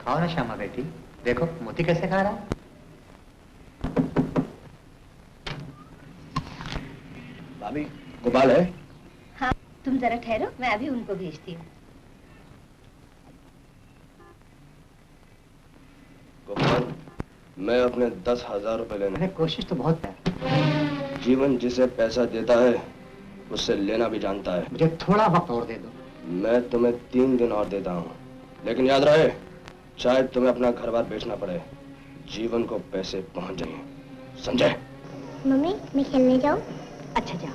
खाओ ना श्यामा बेटी, देखो मोती कैसे खा रहा है। भाभी गोपाल है? हाँ, तुम जरा ठहरो, मैं अभी उनको भेजती हूँ। गोपाल, मैं अपने 10,000 रुपए लेने। मैंने कोशिश तो बहुत है। जीवन जिसे पैसा देता है उससे लेना भी जानता है। मुझे थोड़ा वक्त और दे दो। मैं तुम्हें 3 दिन और देता हूँ, लेकिन याद रहे, चाहे तुम्हें अपना घर बार बेचना पड़े, जीवन को पैसे पहुंच जाएं, समझे? मम्मी, मैं खेलने जाऊं? अच्छा जाओ।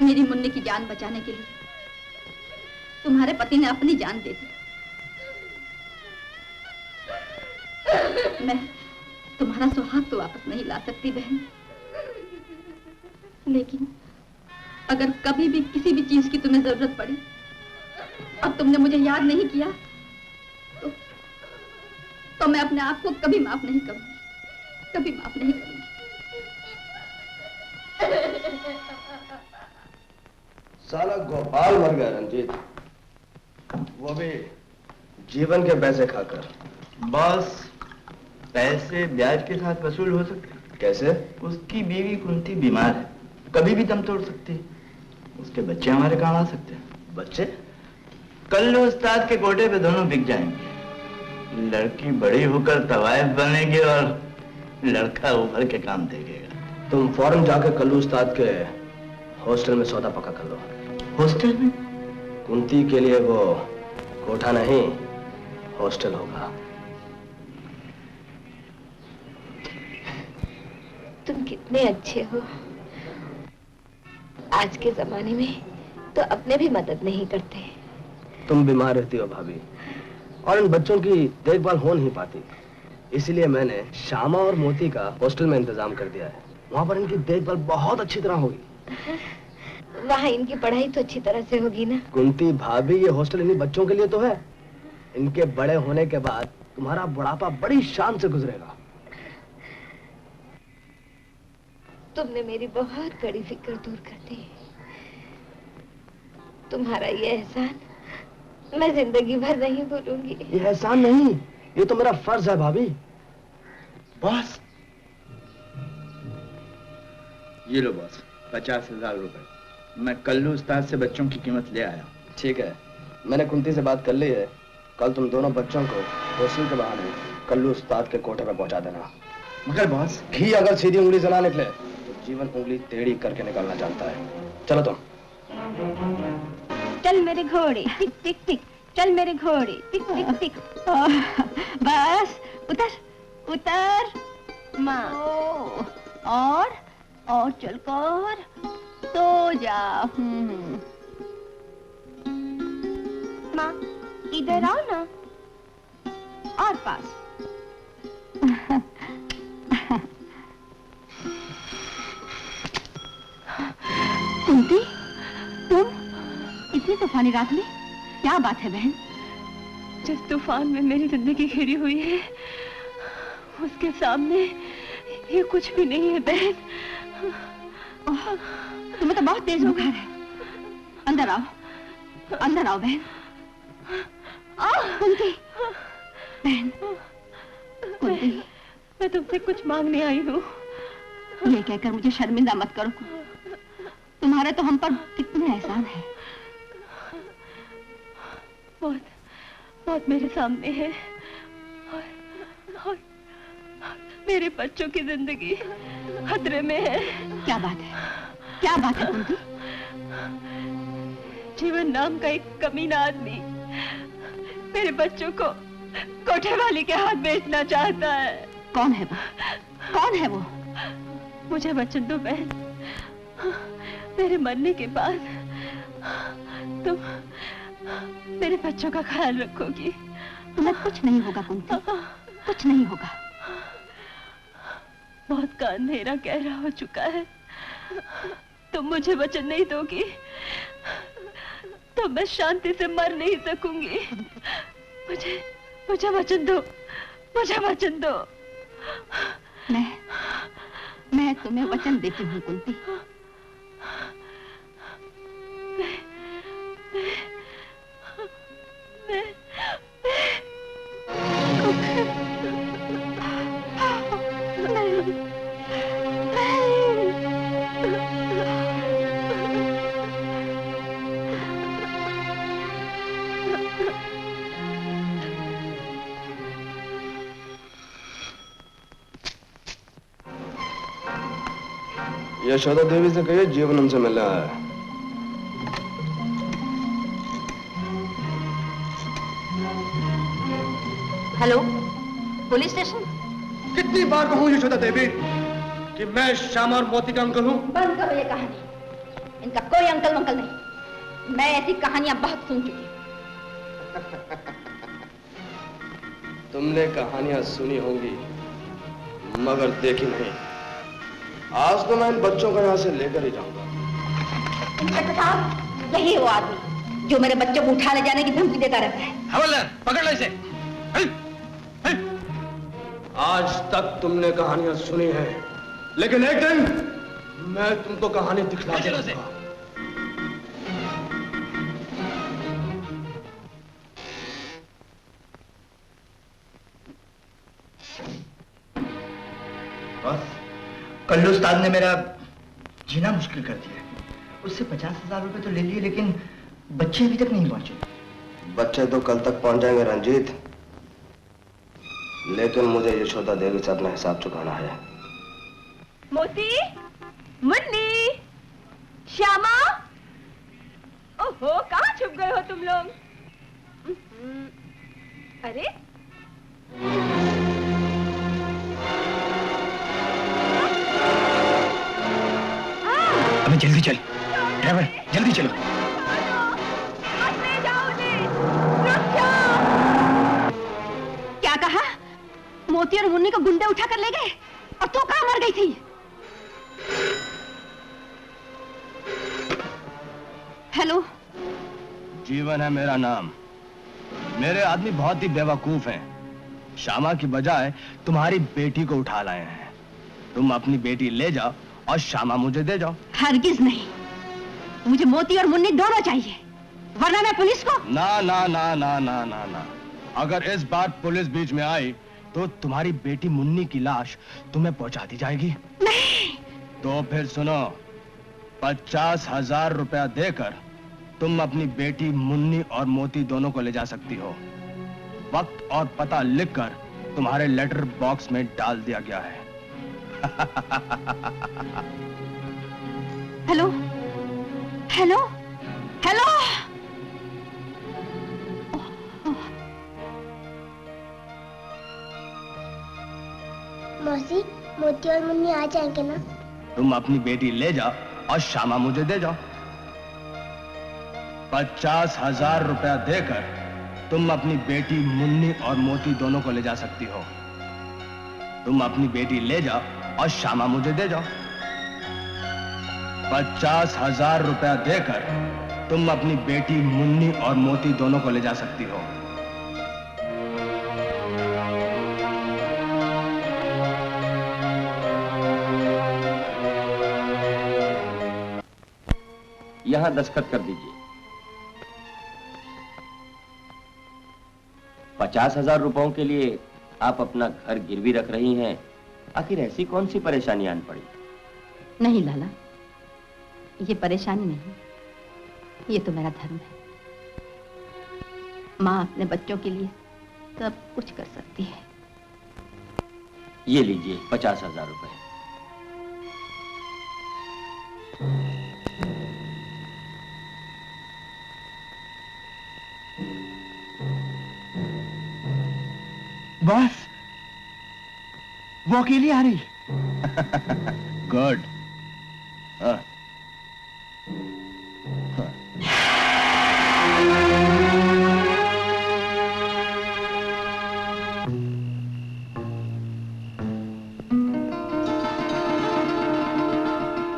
मेरी मुन्नी की जान बचाने के लिए तुम्हारे पति ने अपनी जान दे दी। मैं तुम्हारा सुहाग तो वापस नहीं ला सकती बहन, लेकिन अगर कभी भी किसी भी चीज की तुम्हें जरूरत पड़ी और तुमने मुझे याद नहीं किया तो मैं अपने आप को कभी माफ नहीं करूंगी, कभी माफ नहीं करूंगी। साला गोपाल मर गया रंजीत, वो भी जीवन के पैसे खाकर। बस पैसे ब्याज के साथ वसूल हो सकते। कैसे? उसकी बीवी कुंती बीमार है, कभी भी दम तोड़ सकती है। उसके बच्चे हमारे काम आ सकते हैं। बच्चे? कल्लू उस्ताद के कोटे पे दोनों बिक जाएंगे। लड़की बड़ी होकर तवायफ बनेगी और लड़का उभर के काम देखेगा। तुम फौरन जाकर कल्लू उस्ताद के हॉस्टल में सौदा पक्का कर लो। हॉस्टल में? कुंती के लिए वो कोठा नहीं, हॉस्टल होगा। तुम कितने अच्छे हो। आज के जमाने में तो अपने भी मदद नहीं करते। तुम बीमार रहती हो भाभी, और इन बच्चों की देखभाल हो नहीं पाती, इसलिए मैंने श्यामा और मोती का हॉस्टल में इंतजाम कर दिया है। वहां पर इनकी देखभाल बहुत अच्छी तरह होगी। वहाँ इनकी पढ़ाई तो अच्छी तरह से होगी ना? कुंती भाभी, ये हॉस्टल इन्हीं बच्चों के लिए तो है। इनके बड़े होने के बाद तुम्हारा बुढ़ापा बड़ी शान से गुजरेगा। तुमने मेरी बहुत बड़ी फिक्र दूर कर दी। तुम्हारा ये एहसान मैं जिंदगी भर नहीं भूलूंगी। ये एहसान नहीं, ये तो मेरा फर्ज है भाभी। बॉस, ये लो बॉस, 50,000 रुपए। मैं कल्लू उस्ताद से बच्चों की कीमत ले आया। ठीक है, मैंने कुंती से बात कर ली है। कल तुम दोनों बच्चों को हॉस्टल के बहाने कल्लू उस्ताद के कोठे पर पहुंचा देना। मगर बॉस, घी अगर सीधी उंगली से ना निकले तो जीवन उंगली टेढ़ी करके निकालना जानता है। चलो तुम। चल मेरे घोड़े, टिक टिक टिक, चल मेरे घोड़े, टिक टिक टिक। बस उतर उतर माँ। और चल कर सो जा। माँ इधर आओ ना, और पास। कुंती, तुम इतनी तूफानी रात में? क्या बात है बहन? जिस तूफान में मेरी जिंदगी घिरी हुई है, उसके सामने ये कुछ भी नहीं है बहन। तुम्हें तो बहुत तेज बुखार है। अंदर आओ, अंदर आओ बहन। कुंती, बहन, कुंती, मैं तुमसे कुछ मांगने आई हूँ। ये कहकर मुझे शर्मिंदा मत करो। तुम्हारे तो हम पर कितने एहसान है। मौत मेरे सामने है और मेरे बच्चों की जिंदगी खतरे में है। क्या बात है, क्या बात है कुंती? जीवन नाम का एक कमीना आदमी मेरे बच्चों को कोठे वाली के हाथ बेचना चाहता है। कौन है वो? कौन है वो? मुझे वचन दो बहन, मेरे मरने के बाद तुम मेरे बच्चों का ख्याल रखोगी। तुम्हें कुछ नहीं होगा कुंती, कुछ नहीं होगा। मौत का अंधेरा गहरा हो चुका है। तुम मुझे वचन नहीं दोगी तो मैं शांति से मर नहीं सकूंगी। मुझे वचन दो, मुझे वचन दो। मैं तुम्हें वचन देती हूँ कुंती। यशोदा देवी से कहिए जीवन हमसे मिलने आया है। Hello, police station. कितनी बार कहूं यशोदा देवी कि मैं श्यामा और मोती का अंकल हूं? बंद करो ये कहानी। इनका कोई अंकल वंकल नहीं। मैं ऐसी कहानियां बहुत सुन चुकी हूं। तुमने कहानियां सुनी होंगी मगर देखी नहीं। आज तो मैं इन बच्चों को यहां से लेकर ही जाऊंगा। इंस्पेक्टर साहब, यही वो आदमी जो मेरे बच्चों को उठा ले जाने की धमकी देता रहता है। हवलदार, पकड़ लो इसे। आज तक तुमने कहानियां सुनी हैं, लेकिन एक दिन मैं तुमको कहानी दिखला दूंगा। बस कल्लू उस्ताद ने मेरा जीना मुश्किल कर दिया। उससे 50,000 रुपए तो ले लिए, लेकिन बच्चे अभी तक नहीं पहुंचे। बच्चे तो कल तक पहुंच जाएंगे रंजीत, लेकिन मुझे यशोदा देवी से अपना हिसाब चुकाना है। मोती, मुन्नी, श्यामा, ओहो, कहाँ छुप गए हो तुम लोग? अरे अबे जल्दी चल ड्राइवर, जल्दी चलो। मत ले जाओ उन्हें, रुक जाओ। क्या कहा? मोती और मुन्नी को गुंडे उठा कर ले गए और तू कहाँ मर गई थी? हेलो, जीवन है मेरा नाम। मेरे आदमी बहुत ही बेवकूफ हैं। श्यामा की बजाय तुम्हारी बेटी को उठा लाए हैं। तुम अपनी बेटी ले जाओ और श्यामा मुझे दे जाओ। हरगिज नहीं, मुझे मोती और मुन्नी दोनों चाहिए, वरना मैं पुलिस को। ना ना ना ना ना ना ना, अगर इस बार पुलिस बीच में आई तो तुम्हारी बेटी मुन्नी की लाश तुम्हें पहुंचा दी जाएगी। नहीं। तो फिर सुनो, 50,000 रुपया देकर तुम अपनी बेटी मुन्नी और मोती दोनों को ले जा सकती हो। वक्त और पता लिखकर तुम्हारे लेटर बॉक्स में डाल दिया गया है। Hello, hello, hello. मौसी, मोती और मुन्नी आ जाएंगे ना? तुम अपनी बेटी ले जाओ और श्यामा मुझे दे जाओ। 50,000 रुपया देकर तुम अपनी बेटी मुन्नी और मोती दोनों को ले जा सकती हो। तुम अपनी बेटी ले जाओ और श्यामा मुझे दे जाओ। 50,000 रुपया देकर तुम अपनी बेटी मुन्नी और मोती दोनों को ले जा सकती हो। यहां दस्तखत कर दीजिए। 50,000 रुपयों के लिए आप अपना घर गिरवी रख रही हैं। आखिर ऐसी कौन सी परेशानी आन पड़ी? नहीं लाला, ये परेशानी नहीं, ये तो मेरा धर्म है। माँ अपने बच्चों के लिए सब कुछ कर सकती है। ये लीजिए 50,000 रुपए। बस वो अकेली आ रही। गुड।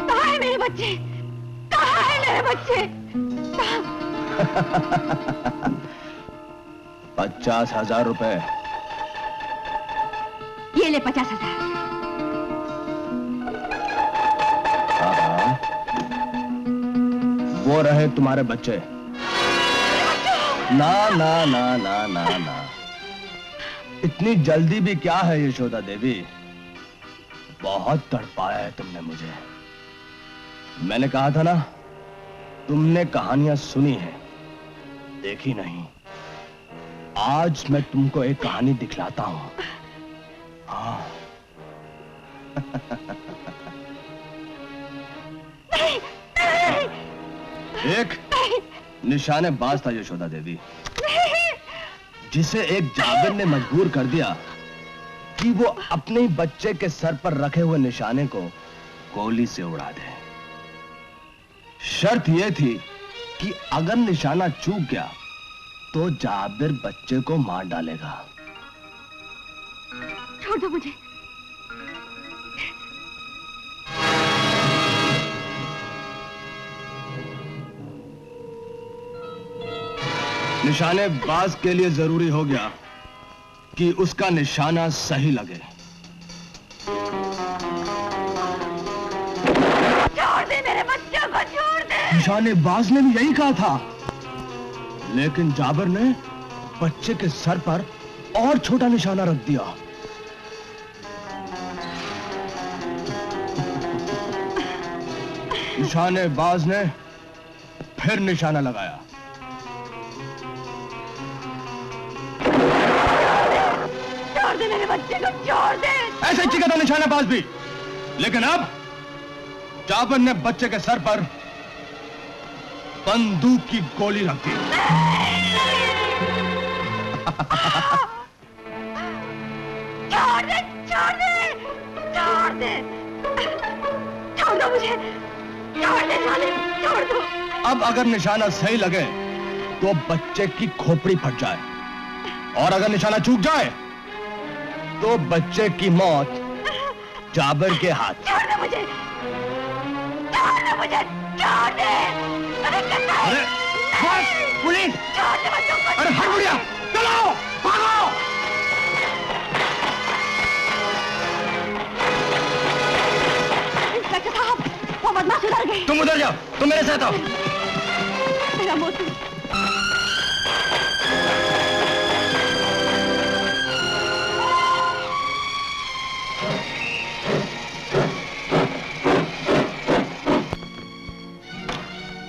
कहाँ है मेरे बच्चे? कहाँ है मेरे बच्चे? 50,000 रुपए। ये ले 50,000। हाँ, वो रहे तुम्हारे बच्चे। ना ना ना ना ना ना, इतनी जल्दी भी क्या है यशोदा देवी? बहुत तड़पाया है तुमने मुझे। मैंने कहा था ना, तुमने कहानियां सुनी है, देखी नहीं। आज मैं तुमको एक कहानी दिखलाता हूं। हाँ। एक निशानेबाज था यशोदा देवी, जिसे एक जाबिर ने मजबूर कर दिया कि वो अपने ही बच्चे के सर पर रखे हुए निशाने को गोली से उड़ा दे। शर्त यह थी कि अगर निशाना चूक गया तो जाबिर बच्चे को मार डालेगा। छोड़ दो मुझे। निशानेबाज के लिए जरूरी हो गया कि उसका निशाना सही लगे। छोड़ दे मेरे बच्चों को, छोड़ दे। निशानेबाज ने भी यही कहा था, लेकिन जाबिर ने बच्चे के सर पर और छोटा निशाना रख दिया। निशानेबाज ने फिर निशाना लगाया। छोड़ दे मेरे बच्चे को, छोड़ दे। ऐसे ही चिका था निशानेबाज भी, लेकिन अब जाबिर ने बच्चे के सर पर बंदूक की गोली रख दी। छोड़ दे, छोड़ दे, छोड़ दे, छोड़ दो मुझे, छोड़ दे साले, छोड़ दो। अब अगर निशाना सही लगे तो बच्चे की खोपड़ी फट जाए, और अगर निशाना चूक जाए तो बच्चे की मौत जाबिर के हाथ। छोड़ दे मुझे, छोड़ दे मुझे, छोड़ दे। अरे बस, पुलिस! छोड़ दे बच्चों को। अरे हट बुढ़िया, चलो भागो। इंस्पेक्टर साहब, वो बदमाश उधर गए। तुम उधर जाओ, तुम मेरे साथ आओ। मेरा मोती।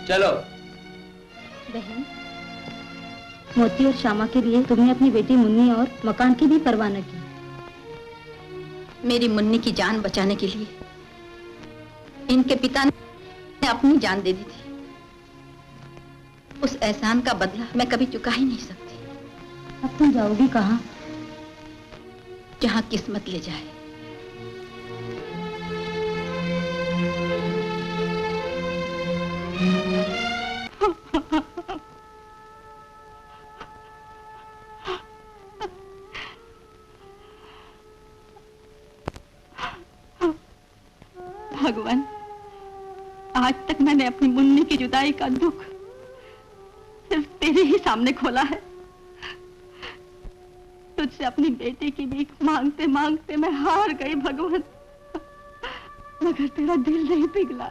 चलो। बहन, मोती और श्यामा के लिए तुमने अपनी बेटी मुन्नी और मकान की भी परवाह न की। मेरी मुन्नी की जान बचाने के लिए इनके पिता ने अपनी जान दे दी थी। उस एहसान का बदला मैं कभी चुका ही नहीं सकती। अब तुम जाओगी कहाँ? जहाँ किस्मत ले जाए। भगवान, आज तक मैंने अपनी मुन्नी की जुदाई का दुख सिर्फ तेरे ही सामने खोला है। तुझसे अपनी बेटी की भीख मांगते मांगते मैं हार गई भगवान, मगर तेरा दिल नहीं पिघला।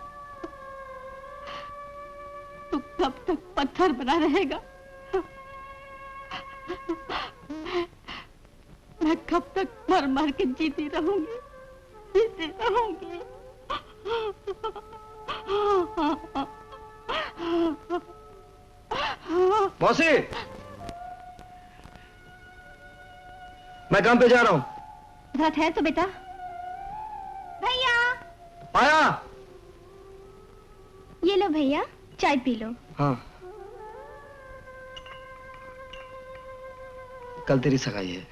तक पत्थर बना रहेगा? मैं कब तक मर मर के जीती रहूंगी, जीती रहूंगी। मौसी, मैं काम पे जा रहा हूँ। जरा ठहर तो बेटा। भैया आया। ये लो भैया, चाय पी लो। हाँ, कल तेरी सगाई है,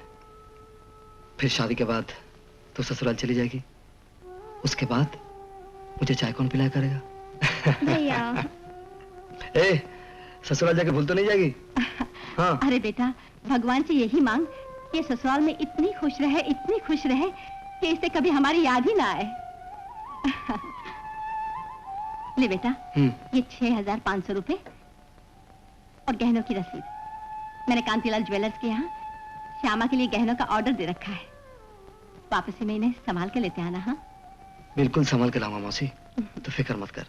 फिर शादी के बाद तू ससुराल चली जाएगी। उसके बाद मुझे चाय कौन पिलाया करेगा? भैया ए, ससुराल जाके भूल तो नहीं जाएगी? हाँ। अरे बेटा, भगवान से यही मांग कि ससुराल में इतनी खुश रहे, इतनी खुश रहे कि इसे कभी हमारी याद ही ना आए। ले बेटा, ये 6,500 रुपए और गहनों की रसीद। मैंने कांतिलाल ज्वेलर्स के यहाँ श्यामा के लिए गहनों का ऑर्डर दे रखा है। वापस ही मैं इन्हें संभाल के लेते आना। हाँ, बिल्कुल संभाल के लाऊंगा मौसी, तो फिक्र मत कर।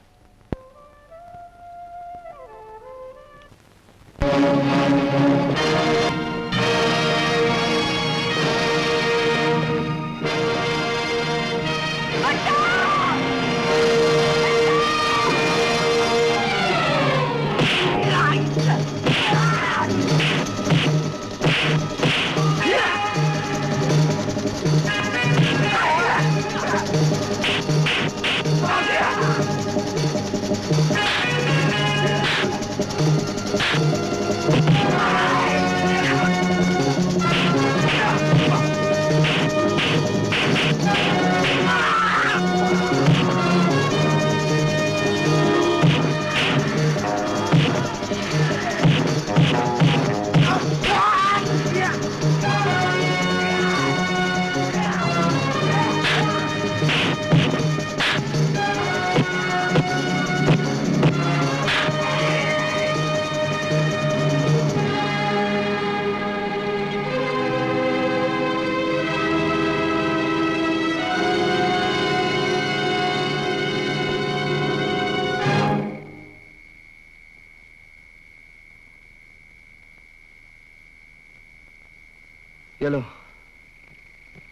ये लो,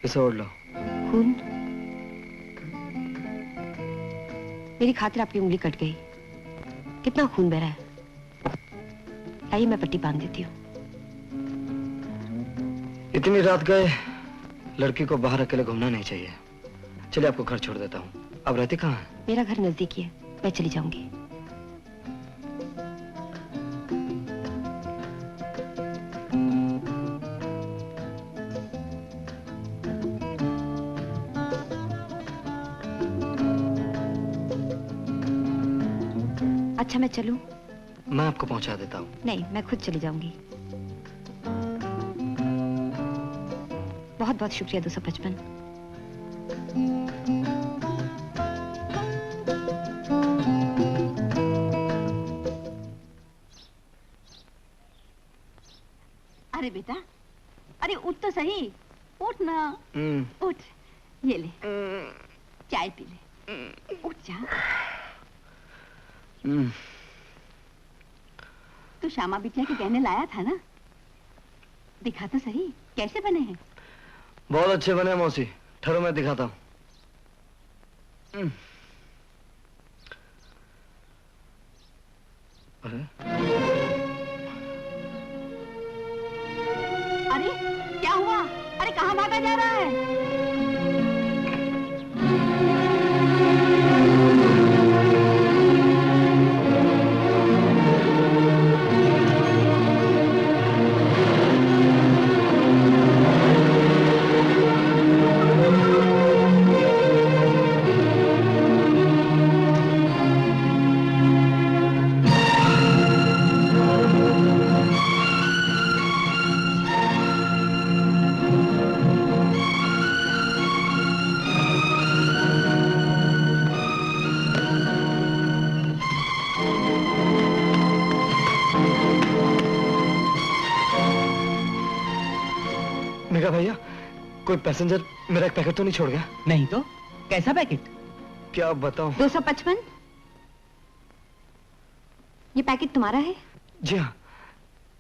इसे ओढ़ लो। खून? मेरी खातिर आपकी उंगली कट गई। कितना खून बह रहा है? आइए मैं पट्टी बांध देती हूँ। इतनी रात गए, लड़की को बाहर अकेले घूमना नहीं चाहिए। चलिए आपको घर छोड़ देता हूँ। अब रहती कहाँ है? मेरा घर नजदीक ही है, मैं चली जाऊंगी। अच्छा मैं चलूं? मैं आपको पहुंचा देता हूँ। नहीं, मैं खुद चली जाऊंगी। बहुत बहुत शुक्रिया 255। अरे बेटा, अरे उठ तो सही, उठ ना। उठ, ये ले, चाय पी ले, उठ जा। तू श्यामा बिटिया के गहने लाया था ना? दिखा तो सही, कैसे बने हैं? बहुत अच्छे बने मौसी, ठहरो मैं दिखाता हूँ। अरे क्या हुआ? अरे कहाँ भागा जा रहा है? भैया, कोई पैसेंजर मेरा एक पैकेट तो नहीं छोड़ गया? नहीं तो कैसा पैकेट? क्या बताऊं? 255। ये पैकेट तुम्हारा है? जी हाँ,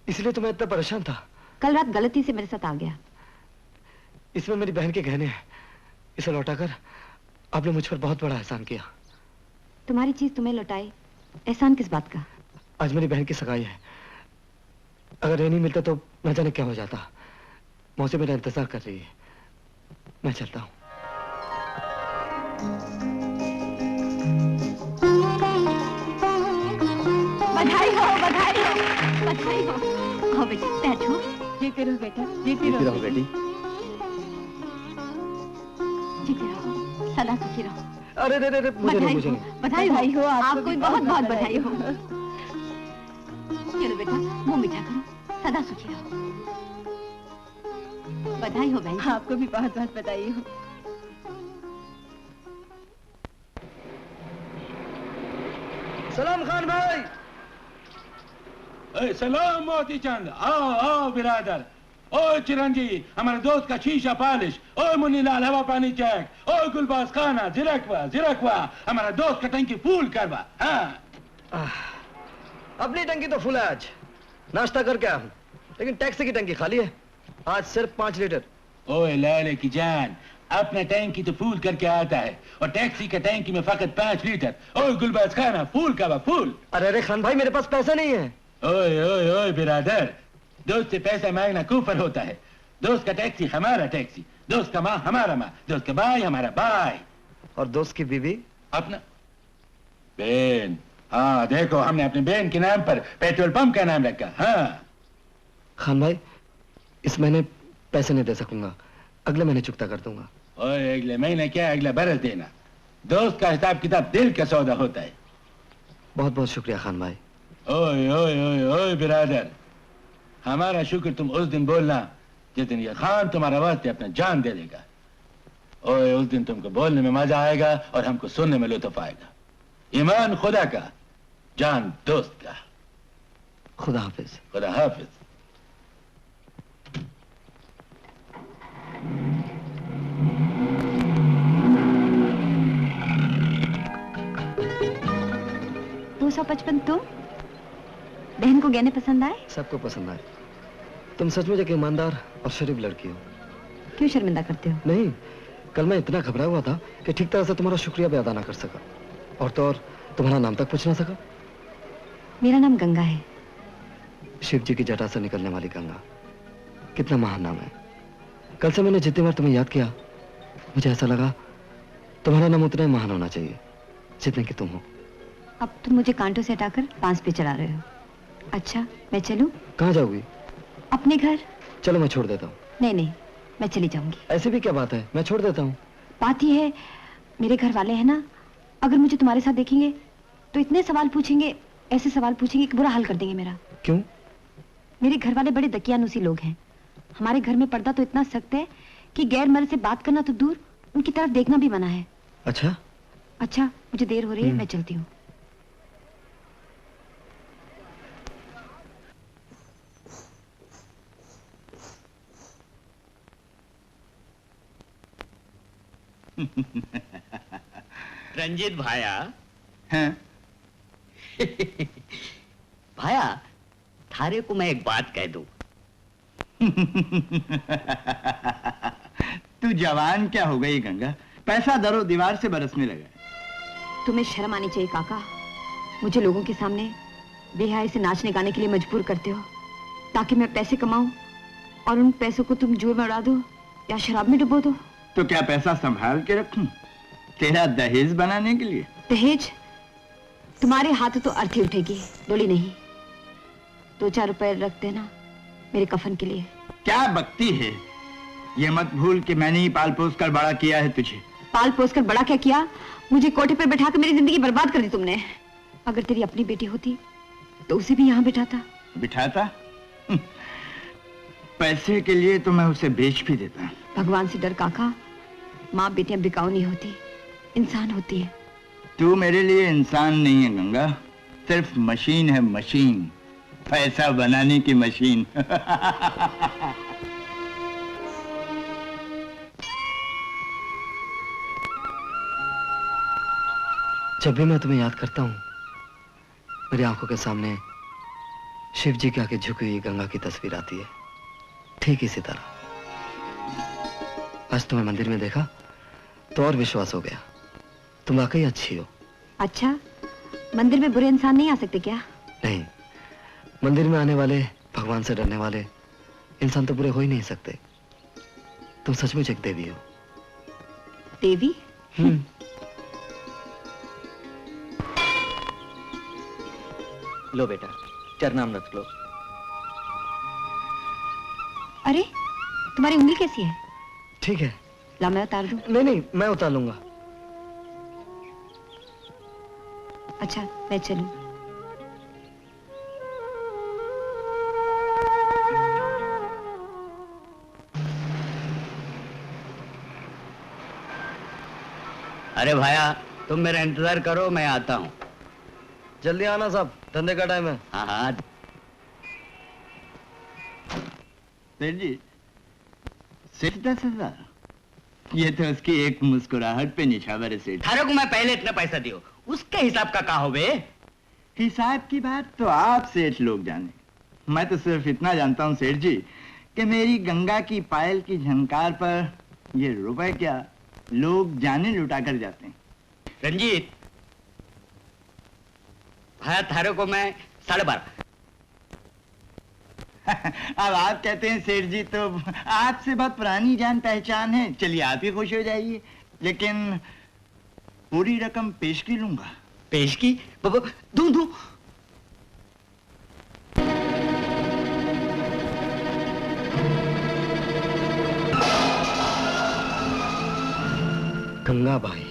इसलिए तो मैं इतना परेशान था। कल रात गलती से मेरे साथ आ गया। इसमें मेरी बहन के गहने हैं। इसे लौटाकर आपने मुझ पर बहुत बड़ा एहसान किया। तुम्हारी चीज तुम्हें लौटाई, एहसान किस बात का? आज मेरी बहन की सगाई है। अगर ये नहीं मिलता तो न जाने क्या हो जाता। मौसी मेरा इंतजार कर रही है। मैं चलता हूँ। बधाई हो, बधाई हो, बधाई हो। आओ बेटी, बैठो। जीते रहो बेटा, जीते रहो बेटी। जीते रहो, सदा सुखी रहो। अरे रे रे रे, मुझे नहीं, मुझे नहीं। बधाई हो, आपको भी बहुत बहुत बधाई हो। चलो बेटा, मुंह मीठा करो, सदा सुखी रहो। बधाई हो बहन। आपको भी बहुत बहुत बधाई हो। सलाम खान भाई। सलाम मोती चंद। आओ आओ बिरादर। ओ चिरंजी, हमारे दोस्त का शीशा पालिश। ओ मुन्नीलाल, हवा पानी चेक। ओ गुलबाज खाना, जिरकवा हमारा दोस्त का टंकी फूल करवा। हाँ, अपनी टंकी तो फुल है आज। नाश्ता करके आया हूँ, लेकिन टैक्सी की टंकी खाली है। आज सिर्फ 5 लीटर। ओए लाले की जान, अपना टैंकी तो फूल करके आता है और टैक्सी का टैंकी में फकत 5 लीटर। ओए गुलबाज खाना, फूल करवा फूल। अरे अरे खान भाई, मेरे पास पैसा नहीं है। ओए ओए ओए बिरादर, दोस्त से पैसा मांगना कुफर होता है। दोस्त का टैक्सी हमारा टैक्सी, दोस्त का माँ हमारा माँ, दोस्त का भाई हमारा भाई। और दोस्त की बीवी? अपना बेन। हाँ देखो, हमने अपने बेन के नाम पर पेट्रोल पंप का नाम रखा। हाँ खान भाई, इस महीने पैसे नहीं दे सकूंगा, अगले महीने चुकता कर दूंगा। ओए अगले महीने क्या, अगला बरस देना। दोस्त का हिसाब किताब दिल का सौदा होता है। बहुत बहुत शुक्रिया खान भाई। ओए ओए ओए ओए बिरादर, हमारा शुक्र तुम उस दिन बोलना जिस दिन ये खान तुम्हारा वास्ते अपना जान दे देगा। ओए उस दिन तुमको बोलने में मजा आएगा और हमको सुनने में लुत्फ आएगा। ईमान खुदा का, जान दोस्त का। खुदा हाफिज। खुदा हाफिज। दो 255 तुम? बहन को गहने पसंद आए? सबको पसंद आए। तुम सचमुच एक ईमानदार और शरीफ लड़की हो। क्यों शर्मिंदा करते हो? नहीं, कल मैं इतना घबरा हुआ था कि ठीक तरह से तुम्हारा शुक्रिया भी अदा ना कर सका, और तो और तुम्हारा नाम तक पूछ ना सका। मेरा नाम गंगा है। शिव जी की जटा से निकलने वाली गंगा, कितना महान नाम है। कल से मैंने जितनी बार तुम्हें याद किया, मुझे ऐसा लगा तुम्हारा नाम उतना ही महान होना चाहिए जितने कि तुम हो। अब तुम मुझे कांटों से हटाकर बांस पे चढ़ा रहे हो। अच्छा, मैं चलूं? कहाँ जाओगी? अपने घर। चलो मैं छोड़ देता हूँ। नहीं नहीं, मैं चली जाऊंगी। ऐसी भी क्या बात है, मैं छोड़ देता हूँ। बात ही है, मेरे घर वाले हैं ना, अगर मुझे तुम्हारे साथ देखेंगे तो इतने सवाल पूछेंगे, ऐसे सवाल पूछेंगे कि बुरा हाल कर देंगे मेरा। क्यों? मेरे घर वाले बड़े दकियानुसी लोग हैं। हमारे घर में पर्दा तो इतना सख्त है कि गैर मर्द से बात करना तो दूर, उनकी तरफ देखना भी मना है। अच्छा अच्छा, मुझे देर हो रही है, मैं चलती हूँ। रंजीत भाया। हाँ? भाया, थारे को मैं एक बात कह दूं। तू जवान क्या हो गई गंगा, पैसा दरो दीवार से बरसने लगा। तुम्हें शर्म आनी चाहिए काका। मुझे लोगों के सामने बेहयाई से नाचने गाने के लिए मजबूर करते हो ताकि मैं पैसे कमाऊं और उन पैसों को तुम जुए में उड़ा दो या शराब में डुबो दो। तो क्या पैसा संभाल के रखूं तेरा दहेज बनाने के लिए? दहेज? तुम्हारे हाथ तो अर्थी उठेगी, डोली नहीं। 2-4 रुपए रख देना मेरे कफन के लिए। क्या बकती है, ये मत भूल कि मैंने ही पाल पोस कर बड़ा किया है तुझे। पाल पोस कर बड़ा क्या किया? मुझे कोठे पर बैठाकर मेरी जिंदगी बर्बाद कर दी तुमने। अगर तेरी अपनी बेटी होती तो उसे भी यहाँ बिठाता। बिठाता? पैसे के लिए तो मैं उसे बेच भी देता। भगवान से डर काका, माँ बेटियां बिकाऊ नहीं होती, इंसान होती है। तू मेरे लिए इंसान नहीं है गंगा, सिर्फ मशीन है, मशीन, पैसा बनाने की मशीन। जब भी मैं तुम्हें याद करता हूँ मेरी आंखों के सामने शिव जी के आगे झुकी हुई गंगा की तस्वीर आती है, ठीक इसी तरह। आज तुम्हें मंदिर में देखा तो और विश्वास हो गया, तुम वाकई अच्छी हो। अच्छा, मंदिर में बुरे इंसान नहीं आ सकते क्या? नहीं, मंदिर में आने वाले, भगवान से डरने वाले इंसान तो बुरे हो ही नहीं सकते। तुम सचमुच एक देवी हो। देवी? लो बेटा, चरनामृत लो। अरे, तुम्हारी उंगली कैसी है? ठीक है। ला मैं उतार दूं? नहीं नहीं, मैं उतार लूंगा। अच्छा, मैं चलूं। अरे भाया, तुम मेरा इंतजार करो, मैं आता हूँ। जल्दी आना साहब, धंधे का टाइम है। हाँ हाँ। सेठ जी, सेठ 10,000? ये तो उसकी एक मुस्कुराहट पे निछावर है सेठ। थारे को मैं पहले इतना पैसा दियो, उसके हिसाब का हो बे? हिसाब की बात तो आप सेठ लोग जाने, मैं तो सिर्फ इतना जानता हूँ सेठ जी कि मेरी गंगा की पायल की झनकार पर ये रुपए क्या, लोग जाने लुटा कर जाते हैं। रंजीत, भाया थारे को मैं 12.5। अब आप कहते हैं सेठ जी तो आपसे बहुत पुरानी जान पहचान है, चलिए आप ही खुश हो जाइए, लेकिन पूरी रकम पेश की लूंगा। पेश की? दूं दूं। गंगाबाई,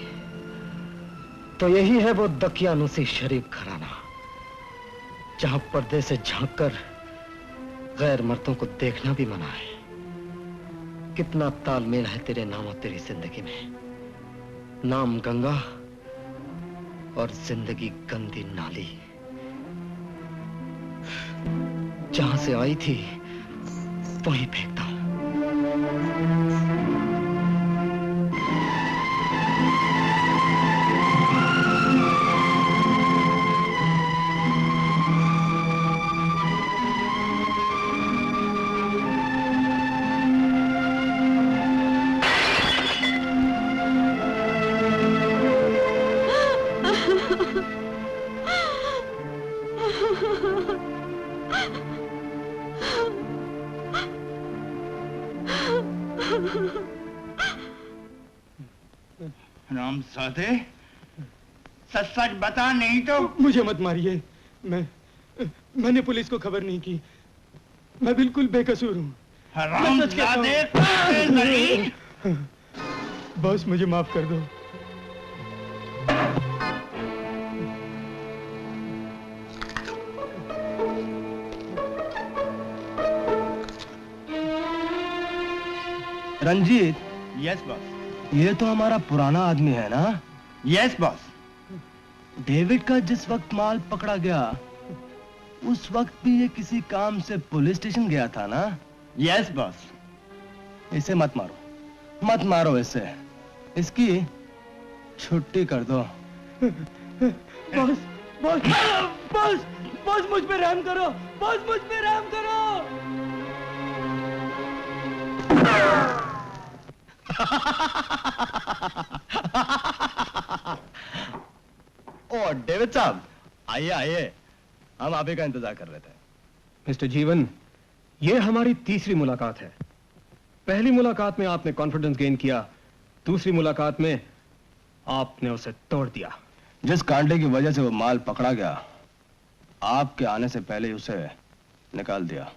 तो यही है वो दकियानुसी शरीफ घराना, जहां पर्दे से झांककर गैर मर्दों को देखना भी मना है। कितना तालमेल है तेरे नाम और तेरी जिंदगी में। नाम गंगा और जिंदगी गंदी नाली। जहां से आई थी वहीं फेंकता हूं। राम साधे, सच सच बता, नहीं तो। मुझे मत मारिए, मैंने पुलिस को खबर नहीं की, मैं बिल्कुल बेकसूर हूँ। राम साधे, बॉस मुझे माफ कर दो। रंजीत। Yes boss. ये तो हमारा पुराना आदमी है ना? Yes boss. डेविड का जिस वक्त माल पकड़ा गया, उस वक्त भी ये किसी काम से पुलिस स्टेशन गया था ना? Yes boss. इसे मत मारो, मत मारो इसे, इसकी छुट्टी कर दो। बॉस, बॉस, बॉस, बॉस मुझ पे रहम करो, बॉस मुझ पे रहम करो। ओ डेविड साहब, आइए आइए, हम आप ही का इंतजार कर रहे थे। मिस्टर जीवन, ये हमारी तीसरी मुलाकात है। पहली मुलाकात में आपने कॉन्फिडेंस गेन किया, दूसरी मुलाकात में आपने उसे तोड़ दिया। जिस कांटे की वजह से वो माल पकड़ा गया, आपके आने से पहले ही उसे निकाल दिया।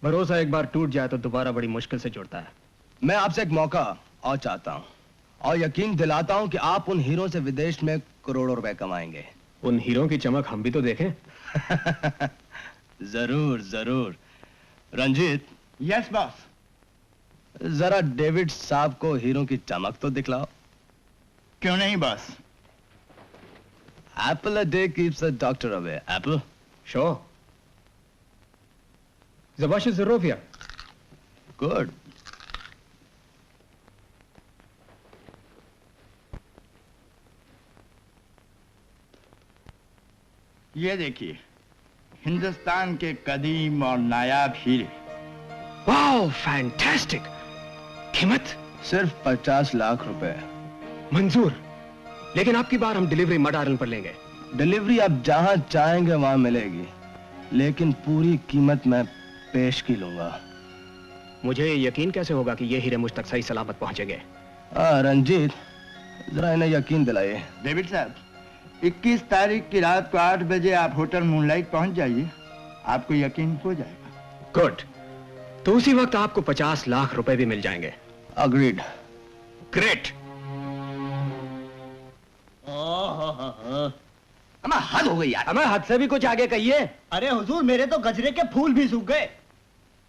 भरोसा एक बार टूट जाए तो दोबारा बड़ी मुश्किल से जुड़ता है। मैं आपसे एक मौका और चाहता हूं, और यकीन दिलाता हूं कि आप उन हीरों से विदेश में करोड़ों रुपए कमाएंगे। उन हीरों की चमक हम भी तो देखें। जरूर जरूर। रंजीत। Yes boss. जरा डेविड साहब को हीरो की चमक तो दिखलाओ। क्यों नहीं boss? Apple a day keeps the doctor away. Apple? Sure. Zabash is Zerovia. Good. ये देखिए, हिंदुस्तान के कदीम और नायाब हीरे। Wow, fantastic. कीमत सिर्फ 50 लाख रुपए। मंजूर, लेकिन आपकी बार हम डिलीवरी मड आयरन पर लेंगे। डिलीवरी आप जहां चाहेंगे वहां मिलेगी, लेकिन पूरी कीमत मैं पेश की लूंगा। मुझे यकीन कैसे होगा कि ये हीरे मुझ तक सही सलामत पहुंचेंगे? रंजीत, जरा इन्हें यकीन दिलाइए। डेविड साहब, 21 तारीख की रात को 8 बजे आप होटल मूनलाइट पहुंच जाइए, आपको यकीन हो जाएगा। गुड, तो उसी वक्त आपको 50 लाख रुपए भी मिल जाएंगे। अग्रीड। ग्रेट। हमें हद हो गई यार। हमें हद से भी कुछ आगे कहिए। अरे हुजूर, मेरे तो गजरे के फूल भी सूख गए।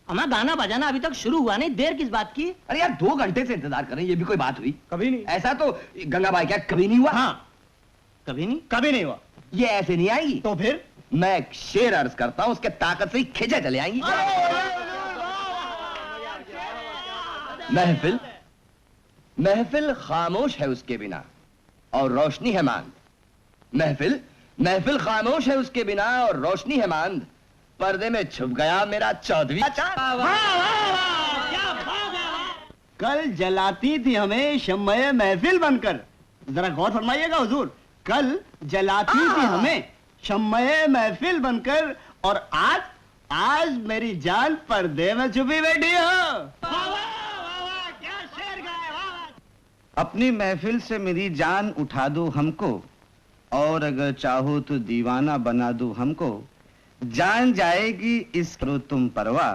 हमें गाना बजाना अभी तक शुरू हुआ नहीं, देर किस बात की? अरे यार 2 घंटे से इंतजार कर रहे हैं, ये भी कोई बात हुई? कभी नहीं। ऐसा तो गंगाबाई क्या कभी नहीं हुआ? हाँ, कभी नहीं हुआ। ये ऐसे नहीं आएगी। तो फिर मैं एक शेर अर्ज करता हूँ, उसके ताकत से ही खिंचे चले आएंगी। महफिल महफिल खामोश है उसके बिना और रोशनी है मांद। महफिल खामोश है उसके बिना और रोशनी है मांद। पर्दे में छुप गया मेरा चौधरी चांद। कल जलाती थी हमें शम्मे महफिल बनकर। जरा गौर फरमाइएगा हुजूर, कल जलाती थी हमें शम्मे महफिल बनकर, और आज मेरी जान पर्दे में छुपी बैठी हो। अपनी महफिल से मेरी जान उठा दो हमको, और अगर चाहो तो दीवाना बना दो हमको। जान जाएगी इस करो तुम परवाह,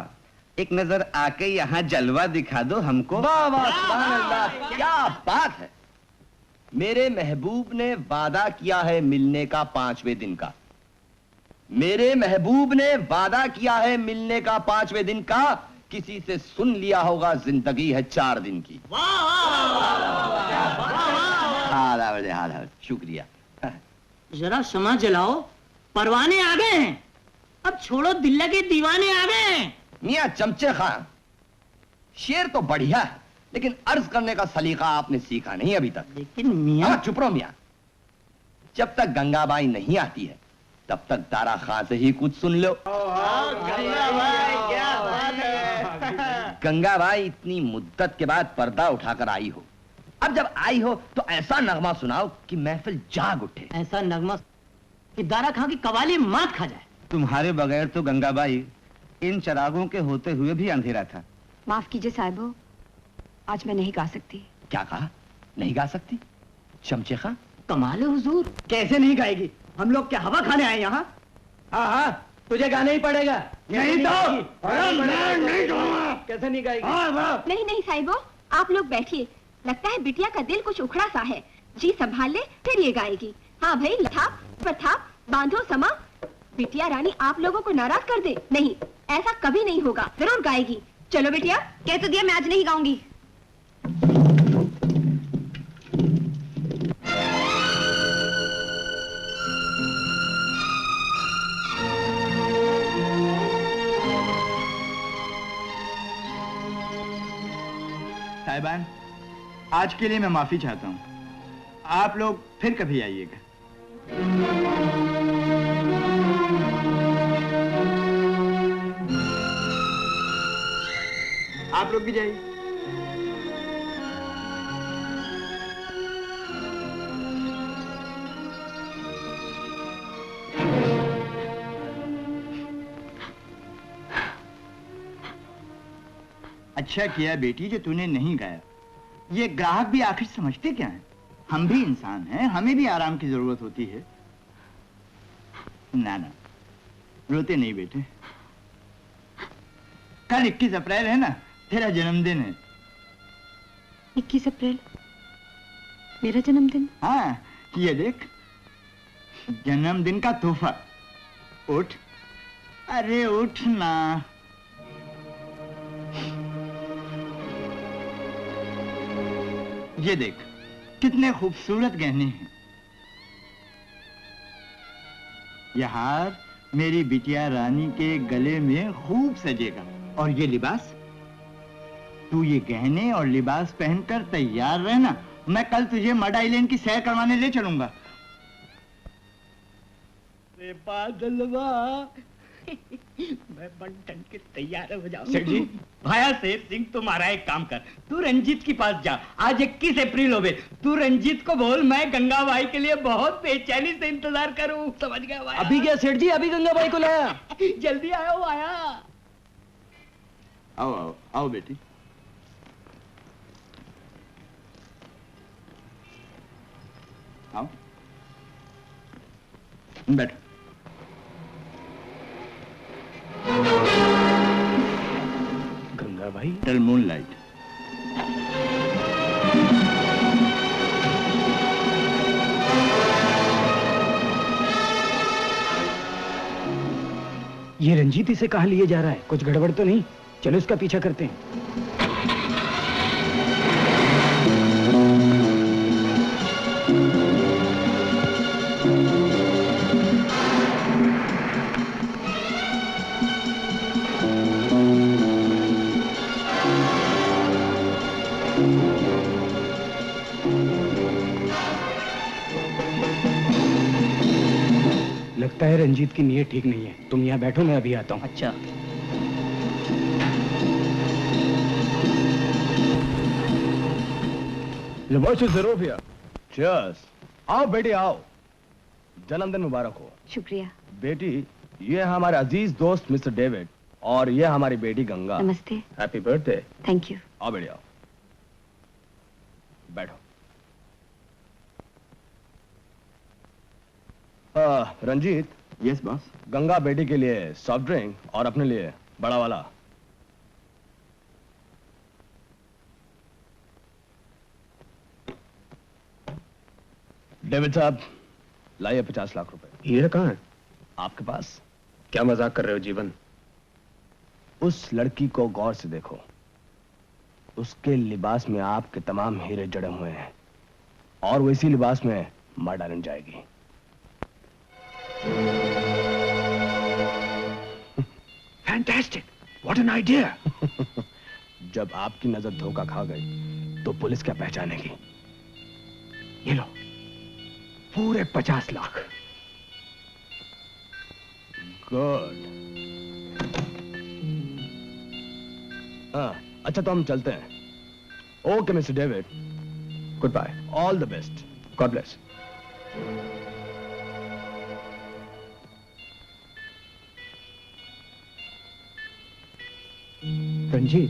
एक नजर आके यहाँ जलवा दिखा दो हमको। वाह वाह, सुभान अल्लाह, क्या बात है। मेरे महबूब ने वादा किया है मिलने का 5वें दिन का। मेरे महबूब ने वादा किया है मिलने का 5वें दिन का। किसी से सुन लिया होगा जिंदगी है 4 दिन की। हाँ, शुक्रिया। जरा क्षमा जलाओ, परवाने आ गए हैं। अब छोड़ो, दिल्ला के दीवाने आ गए हैं। मियां चमचे खान, शेर तो बढ़िया है, लेकिन अर्ज करने का सलीका आपने सीखा नहीं अभी तक। लेकिन मियां, चुप रहो मियां। जब तक गंगाबाई नहीं आती है तब तक दारा खां से ही कुछ सुन लो। गंगाबाई इतनी मुद्दत के बाद पर्दा उठाकर आई हो। अब जब आई हो तो ऐसा नगमा सुनाओ कि महफिल जाग उठे। ऐसा नगमा कि दारा खां की कवाली मात खा जाए। तुम्हारे बगैर तो गंगाबाई इन चरागों के होते हुए भी अंधेरा था। माफ कीजिए साहिबो, आज मैं नहीं गा सकती। क्या कहा? नहीं गा सकती? चमचे खां, कमाल है हुजूर, कैसे नहीं गाएगी? हम लोग क्या हवा खाने आए यहाँ? हाँ, तुझे गाना ही पड़ेगा। नहीं तो कैसे नहीं गाएगी? नहीं नहीं साहिबो, आप लोग बैठिए। लगता है बिटिया का दिल कुछ उखड़ा सा है। जी संभाल ले, फिर ये गाएगी। हाँ भाई, थाप पर थाप बांधो समा। बिटिया रानी आप लोगों को नाराज कर दे। नहीं, ऐसा कभी नहीं होगा, जरूर गाएगी। चलो बिटिया, कह तो दिया मैं आज नहीं गाऊंगी। साहिबान, आज के लिए मैं माफी चाहता हूँ। आप लोग फिर कभी आइएगा। आप लोग भी जाइए। अच्छा किया बेटी जो तूने नहीं गाया। ये ग्राहक भी आखिर समझते क्या हैं? हम भी इंसान हैं, हमें भी आराम की जरूरत होती है। ना ना, रोते नहीं बेटे। कल 21 अप्रैल है ना, तेरा जन्मदिन है। 21 अप्रैल मेरा जन्मदिन? हाँ, ये देख, जन्मदिन का तोहफा। उठ, अरे उठ ना। ये देख, कितने खूबसूरत गहने हैं। यह हार मेरी बिटिया रानी के गले में खूब सजेगा। और ये लिबास, तू ये गहने और लिबास पहनकर तैयार रहना। मैं कल तुझे मड आइलैंड की सैर करवाने ले चलूंगा। अरे बादलवा मैं बंटन के तैयार हो जाऊं। सेठ जी। भाया शेर सिंह तुम्हारा एक काम कर, तू रंजीत के पास जा। आज 21 अप्रैल हो गए, तू रंजीत को बोल मैं गंगाबाई के लिए बहुत बेचैनी से इंतजार करूं, समझ गया भाया? अभी क्या सेठ जी, अभी गंगाबाई को लाया। जल्दी आओ आया। आओ आओ आओ बेटी। आओ बैठो। Gangabai till moonlight. ये रंजीत इसे कहाँ लिए जा रहा है? कुछ गड़बड़ तो नहीं? चलो इसका पीछा करते हैं। लगता है रंजीत की नीयत ठीक नहीं है। तुम यहाँ बैठो, मैं अभी आता हूँ। अच्छा। जरूर भैया। चीयर्स। आओ बेटी आओ, जन्मदिन मुबारक हो। शुक्रिया। बेटी ये हमारे अजीज दोस्त मिस्टर डेविड और ये हमारी बेटी गंगा। नमस्ते। Happy birthday. Thank you. आओ बेटी आओ, बैठो। रंजीत। Yes boss. गंगा बेटी के लिए सॉफ्ट ड्रिंक और अपने लिए बड़ा वाला। डेविड साहब लाइए 50 लाख रुपए। ये कहाँ है? आपके पास। क्या मजाक कर रहे हो जीवन? उस लड़की को गौर से देखो, उसके लिबास में आपके तमाम हीरे जड़े हुए हैं और वो इसी लिबास में मार डालने जाएगी। Fantastic, what an idea. जब आपकी नजर धोखा खा गई तो पुलिस क्या पहचानेगी? ये लो पूरे 50 लाख। गुड। हाँ अच्छा, तो हम चलते हैं। Okay mister David, good bye. All the best. God bless. Ranjit.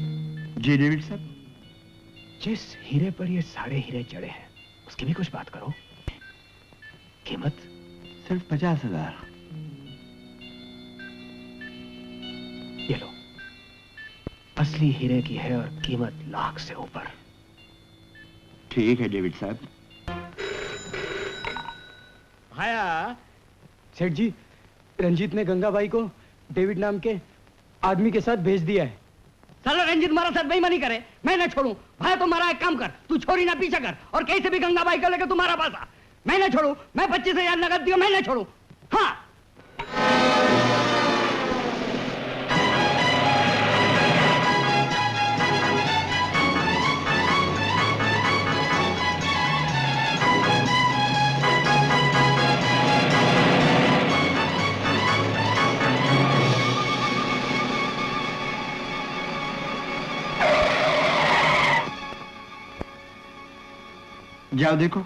जी डेविड साहब। जिस हीरे पर ये सारे हीरे जड़े हैं उसकी भी कुछ बात करो। कीमत सिर्फ 50,000। ये लो, असली हीरे की है और कीमत लाख से ऊपर। ठीक है डेविड साहब। भाया। सेठ जी, रंजीत ने गंगाबाई को डेविड नाम के आदमी के साथ भेज दिया है। साला रंजीत हमारा साथ बेईमानी करे, मैं ना छोड़ूं। भाई तो हमारा एक काम कर, तू छोरी ना पीछा कर और कहीं से भी गंगाबाई को लेकर तुम्हारा पास आ। मैं ना छोड़ू, मैं 25,000 नगद दियो, मैं ना छोड़ू। हाँ। जाओ देखो।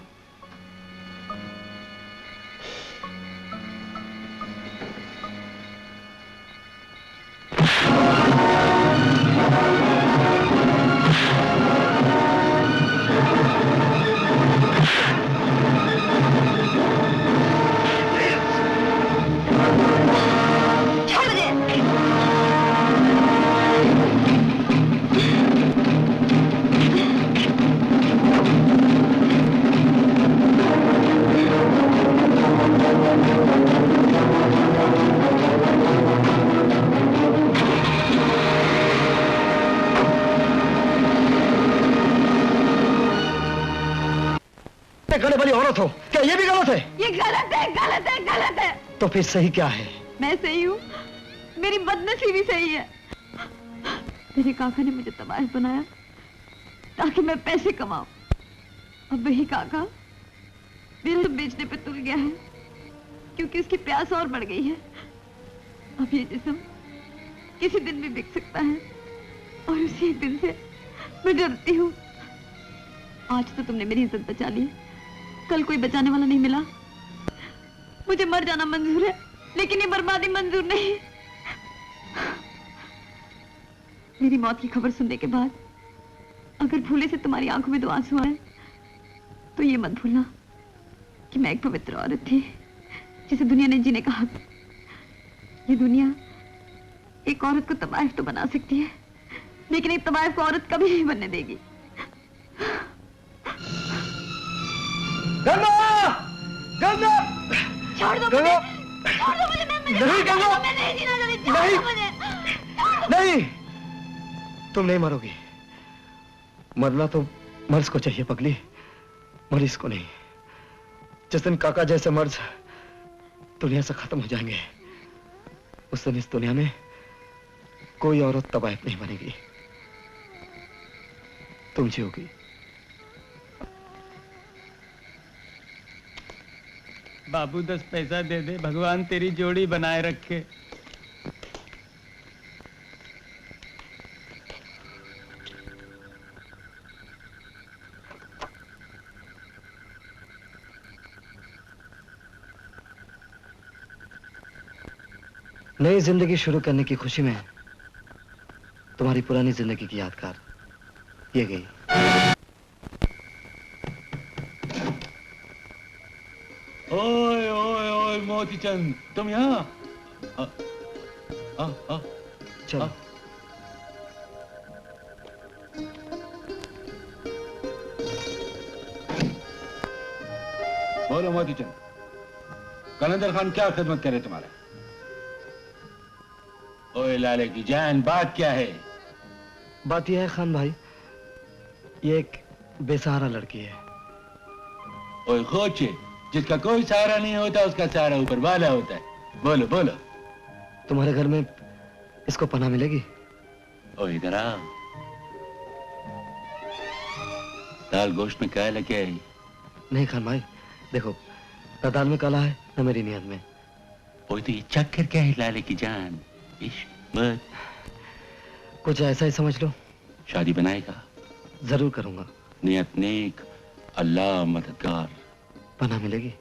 करने वाली औरत हो, क्या ये भी गलत है? ये गलत है, गलत है, गलत है। तो फिर सही क्या है? मैं सही हूँ, मेरी बदनसीबी सही है। मेरे काका ने मुझे तबाह बनाया ताकि मैं पैसे कमाऊं। अब वही काका मेरे बेचने पे तुल गया है। क्योंकि उसकी प्यास और बढ़ गई है। अब ये जिस्म किसी दिन भी बिक सकता है और उसी एक दिन से मैं डरती हूँ। आज तो तुमने मेरी इज्जत बचा ली, कल कोई बचाने वाला नहीं मिला। मुझे मर जाना मंजूर है, लेकिन ये बर्बादी मंजूर नहीं। मेरी मौत की खबर सुनने के बाद अगर भूले से तुम्हारी आंखों में 2 आंसू आए तो ये मत भूलना कि मैं एक पवित्र औरत थी जिसे दुनिया ने जीने का हक। ये दुनिया एक औरत को तवाइफ तो बना सकती है, लेकिन एक तवाइफ को औरत कभी नहीं बनने देगी। गंगा! गंगा! छोड़ दो मुझे, छोड़ दो मुझे, नहीं गंगा! मैं नहीं जीना चाहती, छोड़ दो मुझे, छोड़ दो। नहीं, तुम नहीं मरोगी। मरना तो मर्ज को चाहिए पगली, मरीज को नहीं। जिस दिन काका जैसे मर्ज दुनिया से खत्म हो जाएंगे, उस दिन इस दुनिया में कोई औरत तवाइफ नहीं बनेगी। तुम जियोगी। बाबू 10 पैसा दे दे, भगवान तेरी जोड़ी बनाए रखे। नई जिंदगी शुरू करने की खुशी में तुम्हारी पुरानी जिंदगी की यादगार ये गई। ओए ओए ओए मोतीचंद, तुम यहाँ? चलो। बोलो मोतीचंद, कलंदर खान क्या खिदमत करे तुम्हारा? ओए लाले की जान, बात क्या है? बात यह है खान भाई, ये एक बेसहारा लड़की है। ओए खोचे, जिसका कोई सहारा नहीं होता उसका सहारा ऊपर वाला होता है। बोलो बोलो। तुम्हारे घर में इसको पनाह मिलेगी? ओ इधर आओ। दाल गोश्त में क्या लगे आई? नहीं खान भाई, देखो न दाल में काला है न मेरी नियत में। ओए तो ये चक्कर क्या है लाले की जान? इश्क मत। कुछ ऐसा ही समझ लो। शादी बनाएगा? जरूर करूंगा। नियत नेक, अल्लाह मददगार। पनाह मिलेगी?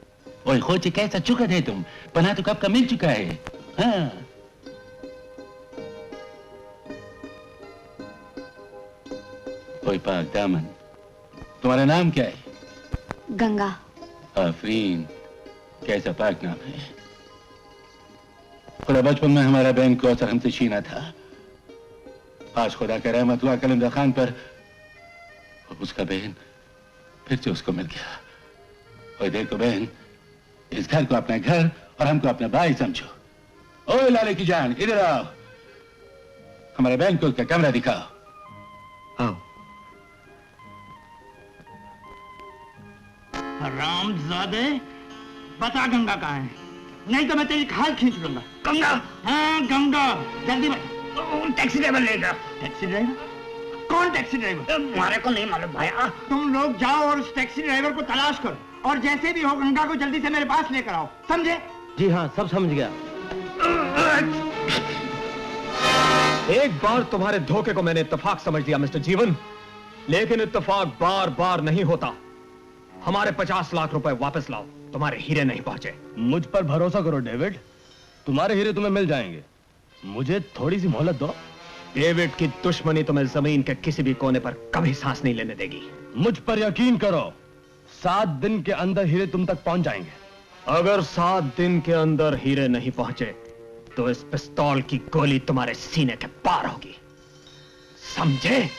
ओए खोचे, कैसा चुका है तुम? पनाह तो कब का मिल चुका है। हाँ। ओए पाक दामन, तुम्हारा नाम क्या है? गंगा। आफरीन, कैसा पाक नाम है। खुदा बचपन में हमारा बहन कौसर हमसे छीना था। आज खुदा का रहमत हुआ कलंदर खान पर, उसका बहन फिर से उसको मिल गया। और देखो बहन, इस घर को अपना घर और हमको अपना भाई समझो। ओए लाले की जान, इधर आओ। हमारे बहन को उसका कमरा दिखाओ। आओ। हरामजादे, बता गंगा कहाँ है, नहीं तो मैं तेरी खाल खींच लूंगा। गंगा? हाँ गंगा, जल्दी टैक्सी ड्राइवर लेगा। Taxi driver? कौन टैक्सी ड्राइवर? तुम्हारे को नहीं मालूम भैया। तुम लोग जाओ और उस टैक्सी ड्राइवर को तलाश करो, और जैसे भी हो गंगा को जल्दी से मेरे पास लेकर आओ, समझे? जी हाँ, सब समझ गया। एक बार तुम्हारे धोखे को मैंने इत्तेफाक समझ लिया मिस्टर जीवन, लेकिन इत्तेफाक बार बार नहीं होता। हमारे 50 लाख रुपए वापस लाओ, तुम्हारे हीरे नहीं पहुंचे। मुझ पर भरोसा करो डेविड, तुम्हारे हीरे तुम्हें मिल जाएंगे। मुझे थोड़ी सी मोहलत दो। डेविड की दुश्मनी तुम्हें जमीन के किसी भी कोने पर कभी सांस नहीं लेने देगी। मुझ पर यकीन करो, 7 दिन के अंदर हीरे तुम तक पहुंच जाएंगे। अगर 7 दिन के अंदर हीरे नहीं पहुंचे तो इस पिस्तौल की गोली तुम्हारे सीने के पार होगी, समझे?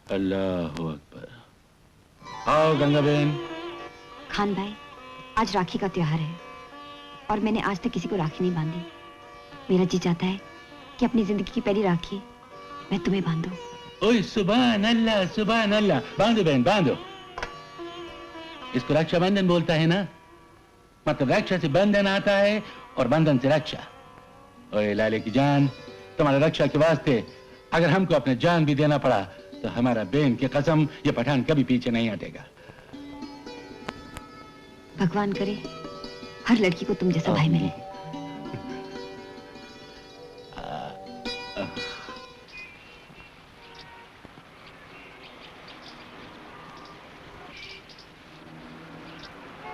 अल्लाह अकबर। आओ गंगा बहन। खान भाई, आज राखी का त्योहार है और मैंने आज तक किसी को राखी नहीं बांधी। मेरा जी चाहता है कि अपनी जिंदगी की पहली राखी मैं तुम्हें बांधूं। ओए सुभान अल्लाह, सुभान अल्लाह। बांधो बहन, बांधो। इसको रक्षाबंधन बोलता है ना, मतलब रक्षा से बंधन आता है और बंधन से रक्षा। ओए लाले की जान, तुम्हारा रक्षा के वास्ते अगर हमको अपने जान भी देना पड़ा तो हमारा बेन की कसम ये पठान कभी पीछे नहीं हटेगा। भगवान करे हर लड़की को तुम जैसा भाई मिले।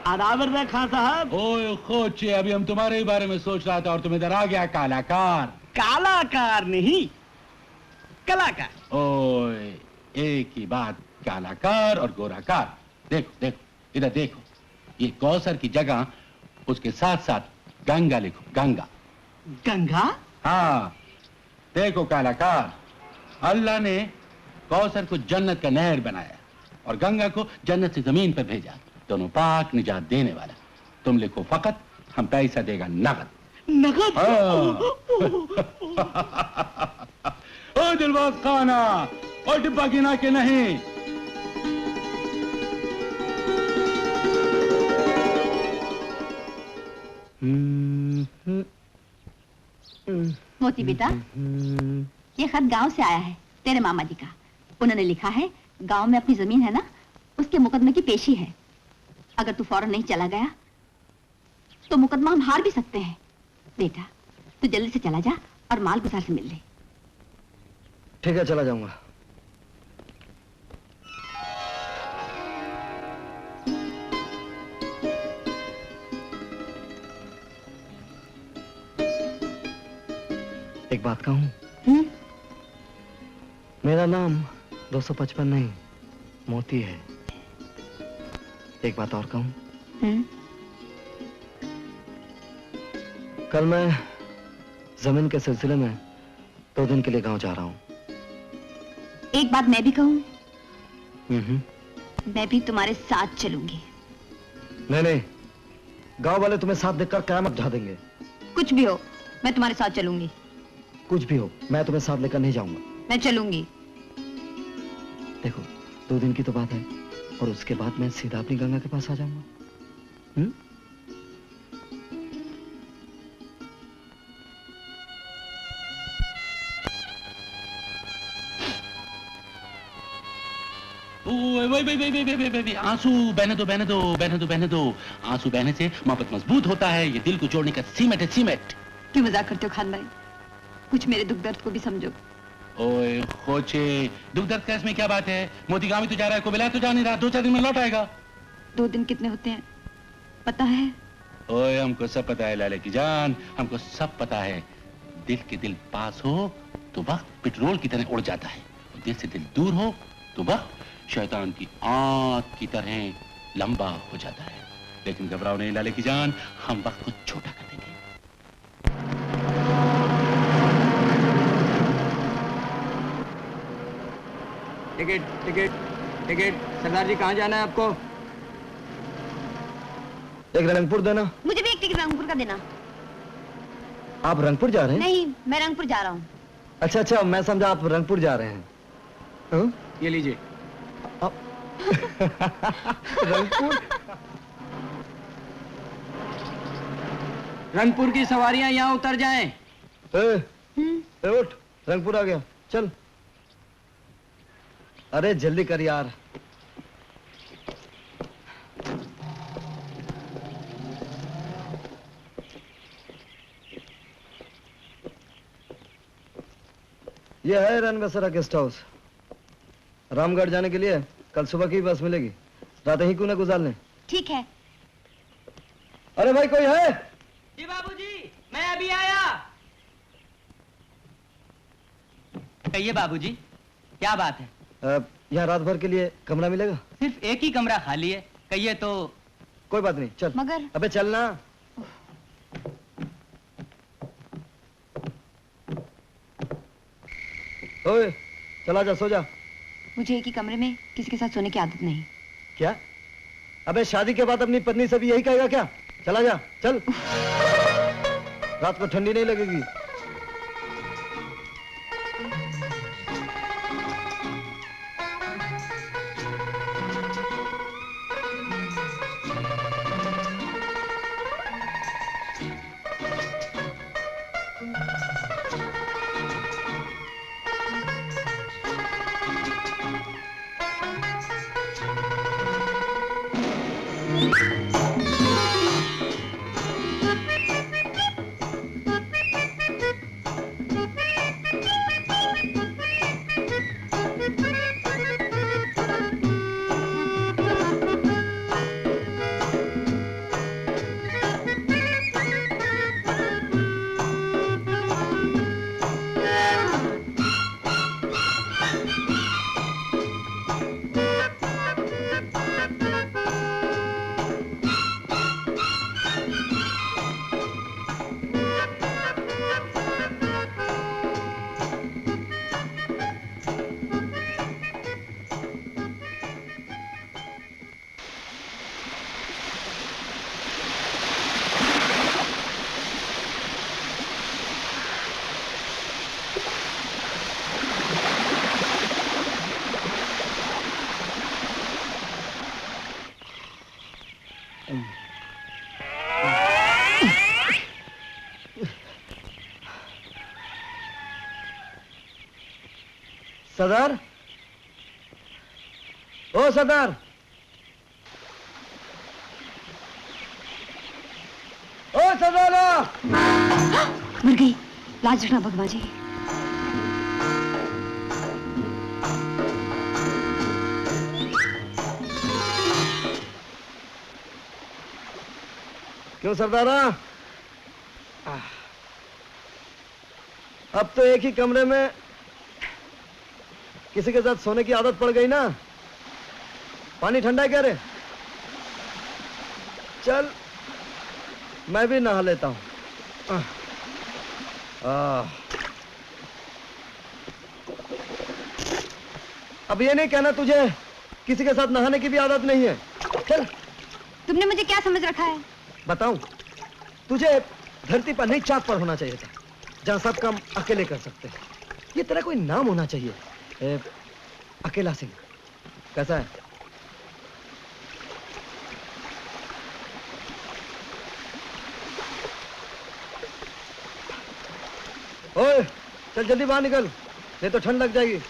आदावर खान साहब। ओए खोचे, अभी हम तुम्हारे ही बारे में सोच रहा था और तुम इधर आ गया कालाकार। कालाकार नहीं, कलाकार। ओए एक ही बात, कालाकार और गोराकार। देखो देखो इधर देखो, ये कौसर की जगह उसके साथ साथ गंगा लिखो, गंगा। गंगा? हाँ देखो कालाकार, अल्लाह ने कौसर को जन्नत का नहर बनाया और गंगा को जन्नत से जमीन पर भेजा, दोनों पाक निजात देने वाला। तुम लिखो फकत, हम पैसा देगा नगद। नगद? ओ दिलबाग खाना, और डिब्बा गिना के नहीं। मोती बेटा, ये खत गांव से आया है, तेरे मामा जी का। उन्होंने लिखा है गांव में अपनी जमीन है ना, उसके मुकदमे की पेशी है। अगर तू फौरन नहीं चला गया तो मुकदमा हम हार भी सकते हैं। बेटा तू जल्दी से चला जा और माल गुजार से मिल ले। ठीक है, चला जाऊंगा। एक बात कहूं? मेरा नाम 255 नहीं, मोती है। एक बात और कहूं? कल मैं जमीन के सिलसिले में 2 दिन के लिए गांव जा रहा हूं। एक बात मैं भी कहूं? मैं भी तुम्हारे साथ चलूंगी। नहीं, गांव वाले तुम्हें साथ देखकर कयामत ढा देंगे। कुछ भी हो, मैं तुम्हारे साथ चलूंगी। कुछ भी हो, मैं तुम्हें साथ लेकर नहीं जाऊंगा। मैं चलूंगी। देखो 2 दिन की तो बात है, और उसके बाद मैं सीधा अपनी गंगा के पास आ जाऊंगा। आंसू बहने दो, बहने दो, बहने दो, बहने दो। आंसू बहने से मोहब्बत मजबूत होता है, ये दिल को जोड़ने का सीमेंट है, सीमेंट। क्यों मजाक करते हो खान भाई? कुछ मेरे दुख दर्द को भी समझो। ओए खोचे, दुख दर्द का इसमें क्या बात है? मोती गांव में तो जा रहा है, को बिला तो जा नहीं रहा, 2-4 दिन में लौट आएगा। 2 दिन कितने होते हैं पता है? ओए हमको सब पता है लाले की जान, हमको सब पता है। दिल के दिल पास हो तो वक्त पेट्रोल की तरह उड़ जाता है, दिल से दिल दूर हो तो वक्त शैतान की आंख की तरह लंबा हो जाता है। लेकिन घबराओ नहीं लाले की जान, हम वक्त को छोटा कर देंगे। Ticket ticket ticket. सरदार जी कहाँ जाना है आपको? एक रंगपुर देना। मुझे भी एक टिकट रंगपुर का देना। आप रंगपुर जा रहे हैं? नहीं, मैं रंगपुर जा रहा हूँ। अच्छा अच्छा, मैं समझा आप रंगपुर जा रहे हैं। ये लीजिए। रंगपुर? रंगपुर की सवारियां यहाँ उतर जाएं। उठ, रंगपुर आ गया, चल। अरे जल्दी कर यार। यह है रनबसेरा गेस्ट हाउस। रामगढ़ जाने के लिए कल सुबह की बस मिलेगी, रात ही क्यों न गुजार लें। ठीक है। अरे भाई कोई है? जी बाबूजी, मैं अभी आया। कहिए बाबूजी, क्या बात है? यहाँ रात भर के लिए कमरा मिलेगा? सिर्फ एक ही कमरा खाली है, कहिए तो। कोई बात नहीं, चल। मगर अबे चलना। ओए चला जा, सो जा। मुझे एक ही कमरे में किसी के साथ सोने की आदत नहीं। क्या? अबे शादी के बाद अपनी पत्नी से भी यही कहेगा क्या? चला जा, चल। रात को ठंडी नहीं लगेगी। सरदार, ओ सरदार, ओ सरदार! मर गई। लाज रखना भगवा जी। क्यों सरदारा? अब तो एक ही कमरे में किसी के साथ सोने की आदत पड़ गई ना। पानी ठंडा है क्या रे? चल मैं भी नहा लेता हूं। अब ये नहीं कहना तुझे किसी के साथ नहाने की भी आदत नहीं है। चल। तुमने मुझे क्या समझ रखा है? बताऊं, तुझे धरती पर नहीं चांद पर होना चाहिए था, जहां सब काम अकेले कर सकते हैं। ये तेरा कोई नाम होना चाहिए, अकेला सिंह। कैसा है? ओए, चल जल्दी बाहर निकल, नहीं तो ठंड लग जाएगी।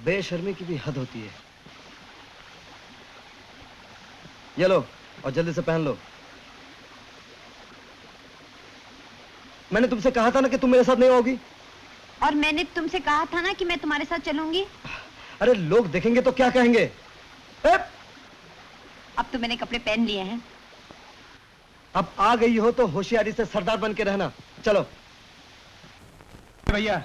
बेशर्मी की भी हद होती है। ये लो और जल्दी से पहन लो। मैंने तुमसे कहा था ना कि तुम मेरे साथ नहीं आओगी। और मैंने तुमसे कहा था ना कि मैं तुम्हारे साथ चलूंगी। अरे लोग देखेंगे तो क्या कहेंगे? अब तो मैंने कपड़े पहन लिए हैं। अब आ गई हो तो होशियारी से सरदार बन के रहना। चलो। भैया,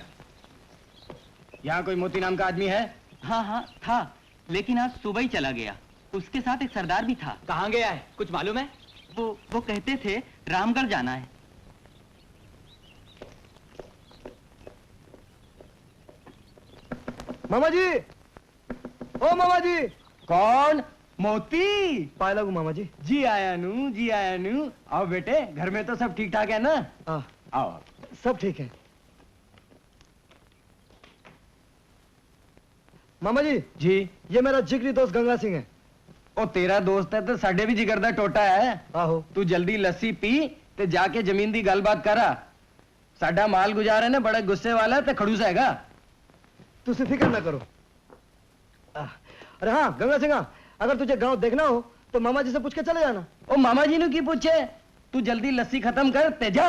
यहाँ कोई मोती नाम का आदमी है? हाँ हाँ था, लेकिन आज सुबह ही चला गया। उसके साथ एक सरदार भी था। कहाँ गया है, कुछ मालूम है? वो कहते थे रामगढ़ जाना है। मामा जी, ओ मामा जी। कौन? मोती? पाए लगू मामा जी। जी आया नू, जी आया नू। आओ बेटे, घर में तो सब ठीक ठाक है ना? आओ। सब ठीक है। मामा जी। जी। ये मेरा जिगरी दोस्त गंगा सिंह है। ओ तेरा दोस्त है तो साडे भी जिगर दा टोटा है। आहो। तू जल्दी लस्सी पी ते जाके जमीन दी गलबात करा। साडा माल गुजार है ना, बड़ा गुस्से वाला ते खड़ूस हैगा। तुझे फिक्र ना करो। अरे हाँ गंगा सिंह, अगर तुझे गांव देखना हो तो मामा जी से पूछ के चले जाना। ओ मामा जी ने की पूछे? तू जल्दी लस्सी खत्म कर ते जा।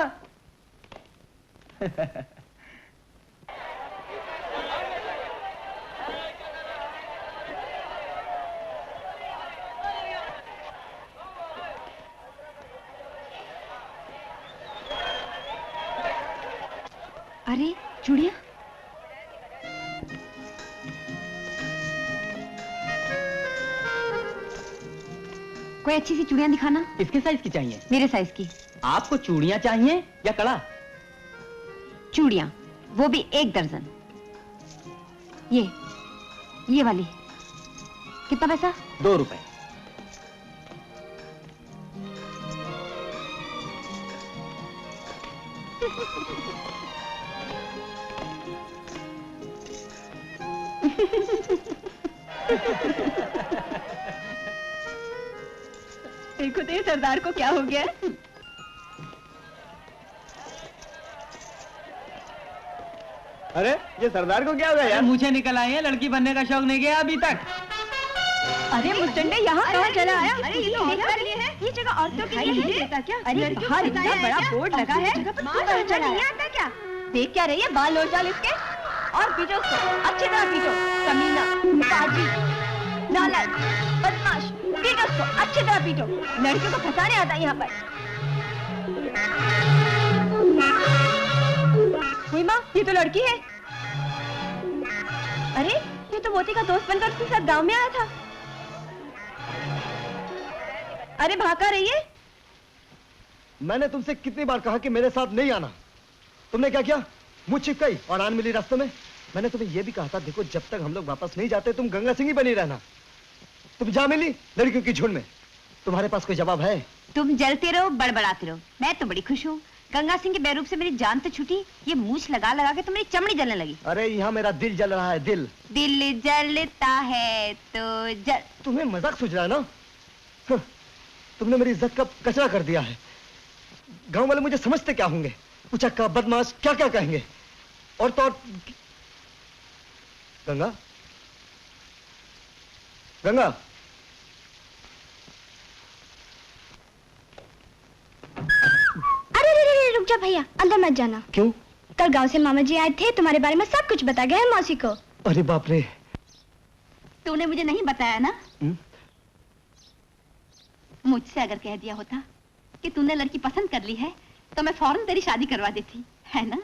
अरे चूड़िया, कोई अच्छी सी चूड़ियां दिखाना। किसके साइज की चाहिए? मेरे साइज की। आपको चूड़ियां चाहिए या कड़ा? चूड़ियां, वो भी 1 दर्जन। ये वाली। कितना पैसा? 2 रुपए। देखो तो ये सरदार को क्या हो गया। अरे ये सरदार को क्या हो गया यार? मुझे निकल आए हैं, लड़की बनने का शौक नहीं गया अभी तक। अरे मुस्टंडे यहाँ कहाँ चला आया? अरे ये तो औरतों के लिए है। ये जगह औरतों के लिए है क्या? अरे बाहर इतना बड़ा बोर्ड लगा है। नहीं आता क्या? देख क्या रही है? बाल लोट डाल इसके और पीटो उसको, अच्छी तरह पीटो। कमीना, पाजी, नालायक, बदमाश, पीटो उसको, अच्छी तरह पीटो। लड़कियों को फंसाने आता है यहाँ पर। हुई माँ, ये तो लड़की है। अरे ये तो मोती का दोस्त बनकर उसके साथ गांव में आया था। अरे भागा रही है। मैंने तुमसे कितनी बार कहा कि मेरे साथ नहीं आना, तुमने क्या किया? मुझ चिपकाई और आन मिली रास्ते में। मैंने तुम्हें यह भी कहा था, देखो जब तक हम लोग वापस नहीं जाते तुम गंगा सिंह ही बनी रहना। तुम जा मिली लड़कियों की झुंड में। तुम्हारे पास कोई जवाब है? तुम जलते रहो, बड़बड़ाते रहो। मैं तो बड़ी खुश हूँ। गंगा सिंह के बेरूप से मेरी जान तो छूटी, ये मूछ लगा लगा के तुम्हारी चमड़ी जलने लगी। अरे यहाँ मेरा दिल जल रहा है, दिल। दिल जलता है तो तुम्हें मजाक सूझ रहा है ना? तुमने मेरी इज्जत का कचरा कर दिया है। गांव वाले मुझे समझते क्या होंगे? उचक्का, बदमाश, क्या क्या कहेंगे? और तो और गंगा, गंगा, अरे रुक जा भैया, अंदर मत जाना। क्यों? कल गांव से मामा जी आए थे, तुम्हारे बारे में सब कुछ बता गए हैं मौसी को। अरे बाप रे। तूने मुझे नहीं बताया ना? मुझसे अगर कह दिया होता कि तूने लड़की पसंद कर ली है तो मैं फौरन तेरी शादी करवा देती, है ना?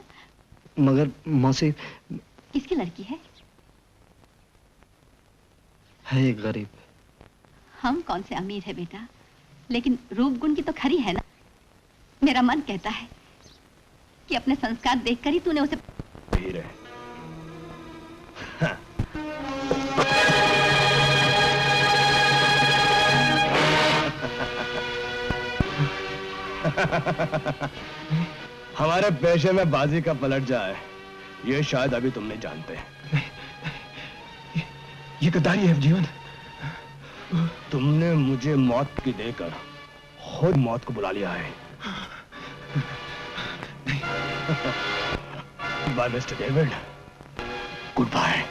मगर मौसी। किसकी लड़की है? है एक गरीब। हम कौन से अमीर है बेटा, लेकिन रूप गुण की तो खरी है ना। मेरा मन कहता है कि अपने संस्कार देखकर ही तूने उसे हीरे। हमारे पेशे में बाजी का पलट जाए, ये शायद अभी तुम नहीं जानते। ये गद्दारी है जीवन। तुमने मुझे मौत की देकर खुद मौत को बुला लिया है। Bye mister David, good bye.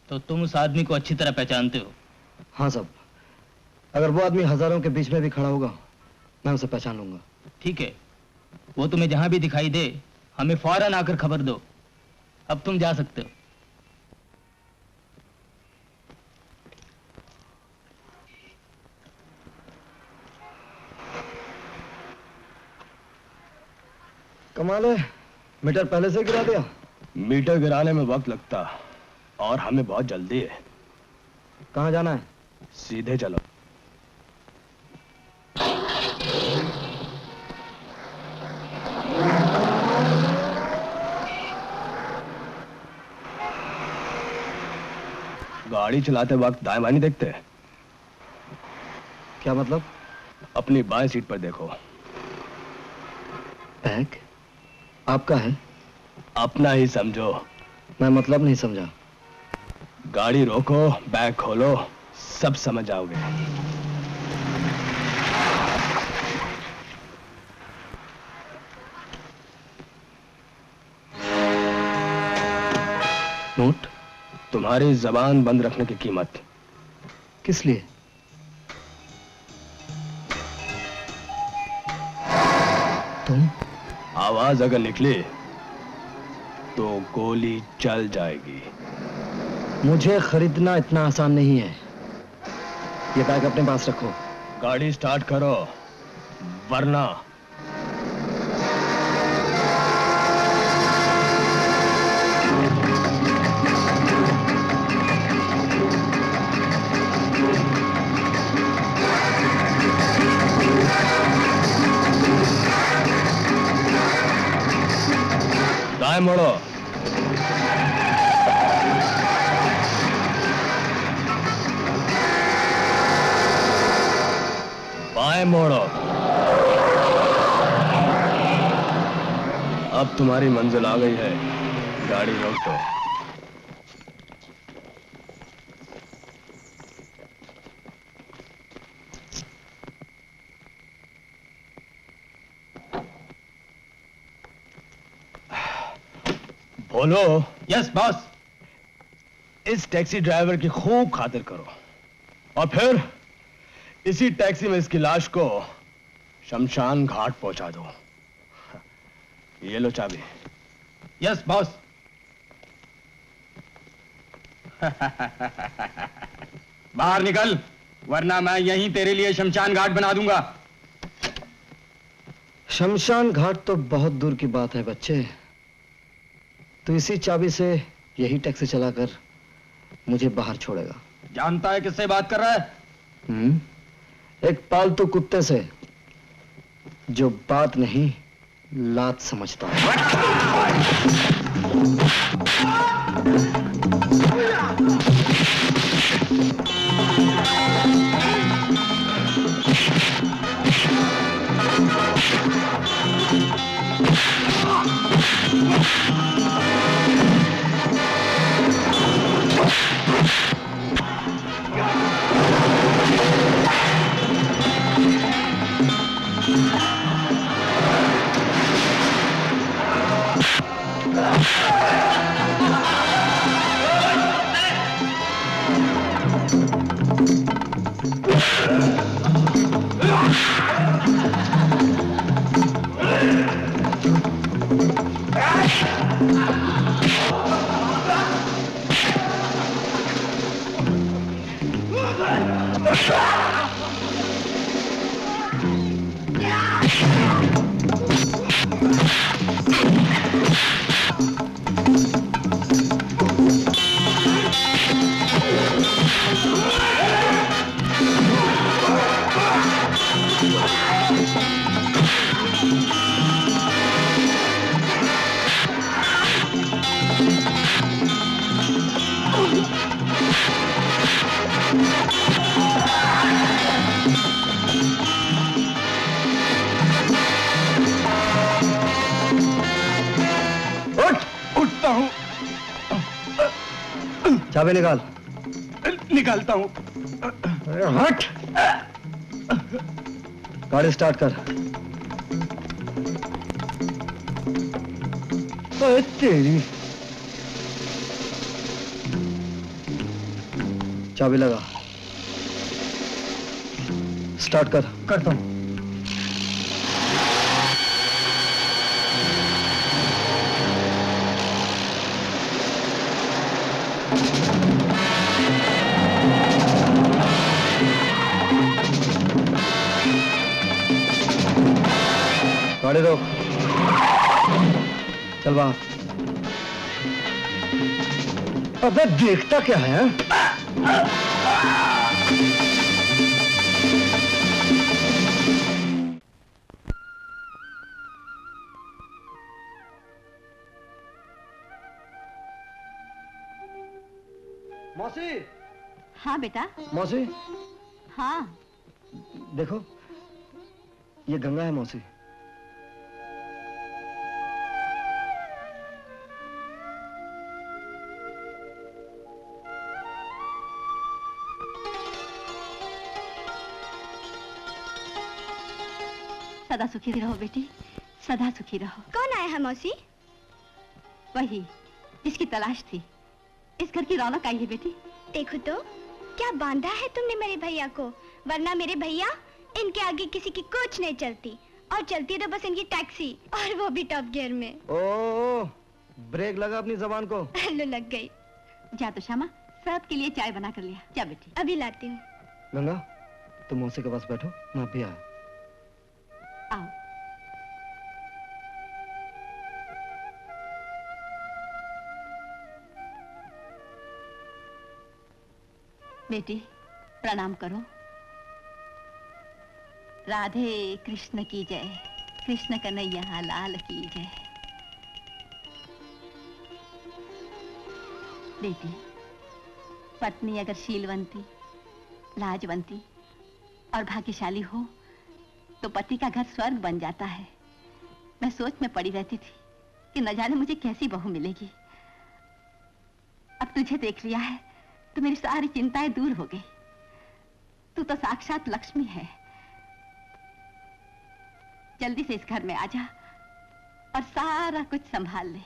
तो तुम उस आदमी को अच्छी तरह पहचानते हो? हाँ साहब, अगर वो आदमी हजारों के बीच में भी खड़ा होगा मैं उसे पहचान लूंगा। ठीक है, वो तुम्हें जहां भी दिखाई दे हमें फौरन आकर खबर दो। अब तुम जा सकते हो। कमाल है, मीटर पहले से गिरा दिया। मीटर गिराने में वक्त लगता और हमें बहुत जल्दी है। कहाँ जाना है? सीधे चलो। गाड़ी चलाते वक्त दाएं बाएं नहीं देखते? क्या मतलब? अपनी बाएं सीट पर देखो। बैग आपका है? अपना ही समझो। मैं मतलब नहीं समझा। गाड़ी रोको, बैग खोलो, सब समझ आओगे। नोट? तुम्हारी जबान बंद रखने की कीमत। किस लिए? तुम? आवाज अगर निकली तो गोली चल जाएगी। मुझे खरीदना इतना आसान नहीं है। ये बैग अपने पास रखो। गाड़ी स्टार्ट करो, वरना दाएं मोड़ो। बाएं मोड़ो। अब तुम्हारी मंजिल आ गई है, गाड़ी रोक दो। बोलो। Yes boss. इस टैक्सी ड्राइवर की खूब खातिर करो और फिर इसी टैक्सी में इसकी लाश को शमशान घाट पहुंचा दो। ये लो चाबी। Yes boss. बाहर निकल, वरना मैं यहीं तेरे लिए शमशान घाट बना दूंगा। शमशान घाट तो बहुत दूर की बात है बच्चे। तो इसी चाबी से यही टैक्सी चलाकर मुझे बाहर छोड़ेगा। जानता है किससे बात कर रहा है? एक पालतू कुत्ते से, जो बात नहीं लात समझता है। चाबी निकाल। निकालता हूं। हट। गाड़ी स्टार्ट कर। तेरी चाबी लगा। स्टार्ट कर। करता हूं। गाड़ी रोक। चल बाहर। अबे देखता क्या है? मौसी। हाँ बेटा। मौसी। हाँ। देखो, ये गंगा है मौसी। सदा सुखी रहो बेटी, सदा सुखी रहो। कौन आया है मौसी? वही जिसकी तलाश थी। इस घर की रौनक आई है बेटी। देखो तो क्या बांधा है तुमने मेरे भैया को, वरना मेरे भैया इनके आगे किसी की कुछ नहीं चलती, और चलती है तो बस इनकी टैक्सी, और वो भी टॉप गियर में। ओ, ब्रेक लगा अपनी जबान को। लो लग गई। जा तो श्यामा, सबके लिए चाय बना कर लिया। जा बेटी। अभी लाती हूँ। गंगा, तुम मौसी के पास बैठो, मैं भी आया। आओ। बेटी प्रणाम करो। राधे कृष्ण की जय, कृष्ण कन्हैया लाल की जय। बेटी, पत्नी अगर शीलवंती, लाजवंती और भाग्यशाली हो तो पति का घर स्वर्ग बन जाता है। मैं सोच में पड़ी रहती थी कि न जाने मुझे कैसी बहू मिलेगी। अब तुझे देख लिया है तो मेरी सारी चिंताएं दूर हो गई। तू तो साक्षात लक्ष्मी है। जल्दी से इस घर में आ जा और सारा कुछ संभाल ले,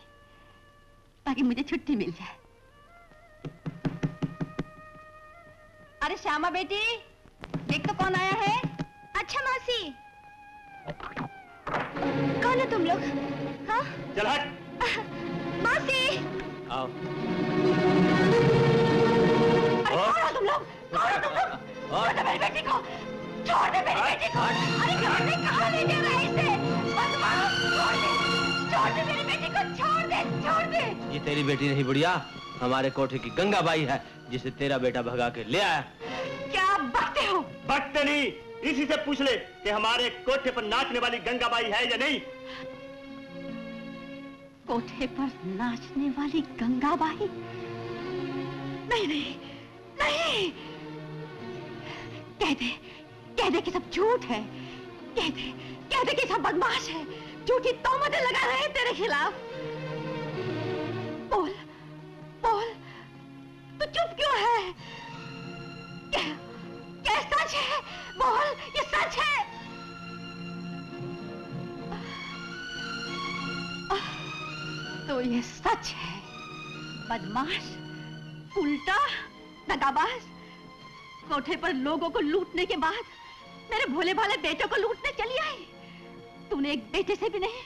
ताकि मुझे छुट्टी मिल जाए। अरे श्यामा बेटी, देख तो कौन आया है। अच्छा मौसी, कौन हो तुम लोग? हाँ? चल हट। मौसी। आओ। छोड़ दे मेरी बेटी को, छोड़ दे मेरी बेटी को। अरे कहाँ ले जा रहा है इसे? बदमाश, छोड़ दे मेरी बेटी को, छोड़ दे, छोड़ दे। ये तेरी बेटी नहीं बुढ़िया, हमारे कोठे की गंगाबाई है, जिसे तेरा बेटा भगा के ले आया। क्या बकते हो? बकते नहीं, इसी से पूछ ले कि हमारे कोठे पर नाचने वाली गंगाबाई है या नहीं। कोठे पर नाचने वाली गंगाबाई? नहीं नहीं नहीं, कह दे कि सब झूठ है, कह दे कि सब बदमाश है, झूठी तोहमतें लगा रहे हैं तेरे खिलाफ। बोल बोल, तू चुप क्यों है? क्या सच है? बोल, ये सच है? तो ये सच है। बदमाश, उल्टा, दगाबाज, कोठे पर लोगों को लूटने के बाद मेरे भोले भाले बेटे को लूटने चली आई। तूने एक बेटे से भी नहीं,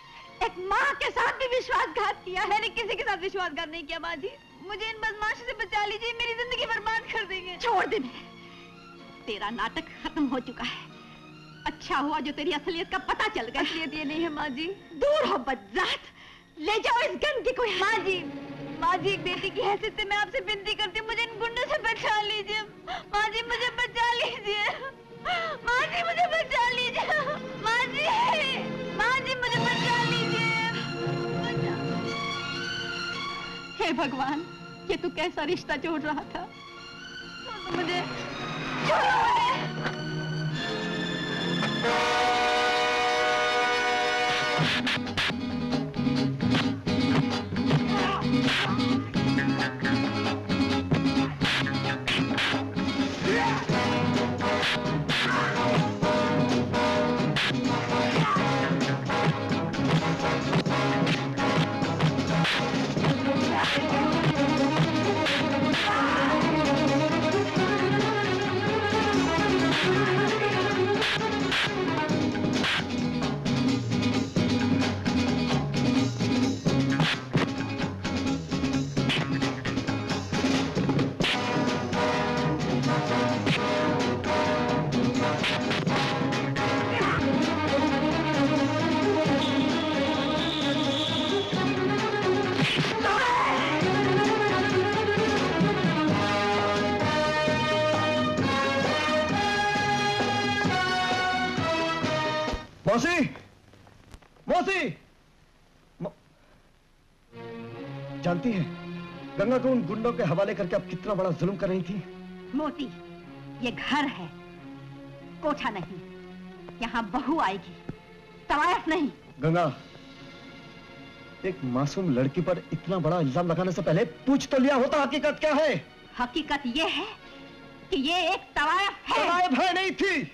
एक माँ के साथ भी विश्वासघात किया। मैंने किसी के साथ विश्वासघात नहीं किया। माँ जी, मुझे इन बदमाशों से बचा लीजिए, मेरी जिंदगी बर्बाद कर देंगे। छोड़ दे, तेरा नाटक खत्म हो चुका है। अच्छा हुआ जो तेरी असलियत का पता चल गया। असलियत ये नहीं है माँ जी। दूर हो बदजात, ले जाओ इस गंदगी को। माँ जी, एक बेटी की हैसियत से मैं आपसे विनती करती हूँ, मुझे इन गुंडों से बचा लीजिए। माँ जी, मुझे बचा लीजिए। माँ जी, मुझे बचा लीजिए। माँ जी, मुझे बचा लीजिए। हे भगवान, ये तू कैसा रिश्ता जोड़ रहा था? मुझे छोड़ो मुझे। मौसी, मौसी, जानती है गंगा को उन गुंडों के हवाले करके आप कितना बड़ा जुल्म कर रही थी? मोती, ये घर है, कोठा नहीं। यहाँ बहू आएगी, तवायफ नहीं। गंगा, एक मासूम लड़की पर इतना बड़ा इल्जाम लगाने से पहले पूछ तो लिया होता हकीकत क्या है? हकीकत ये है कि ये एक तवायफ है। तवायफ है नहीं थी।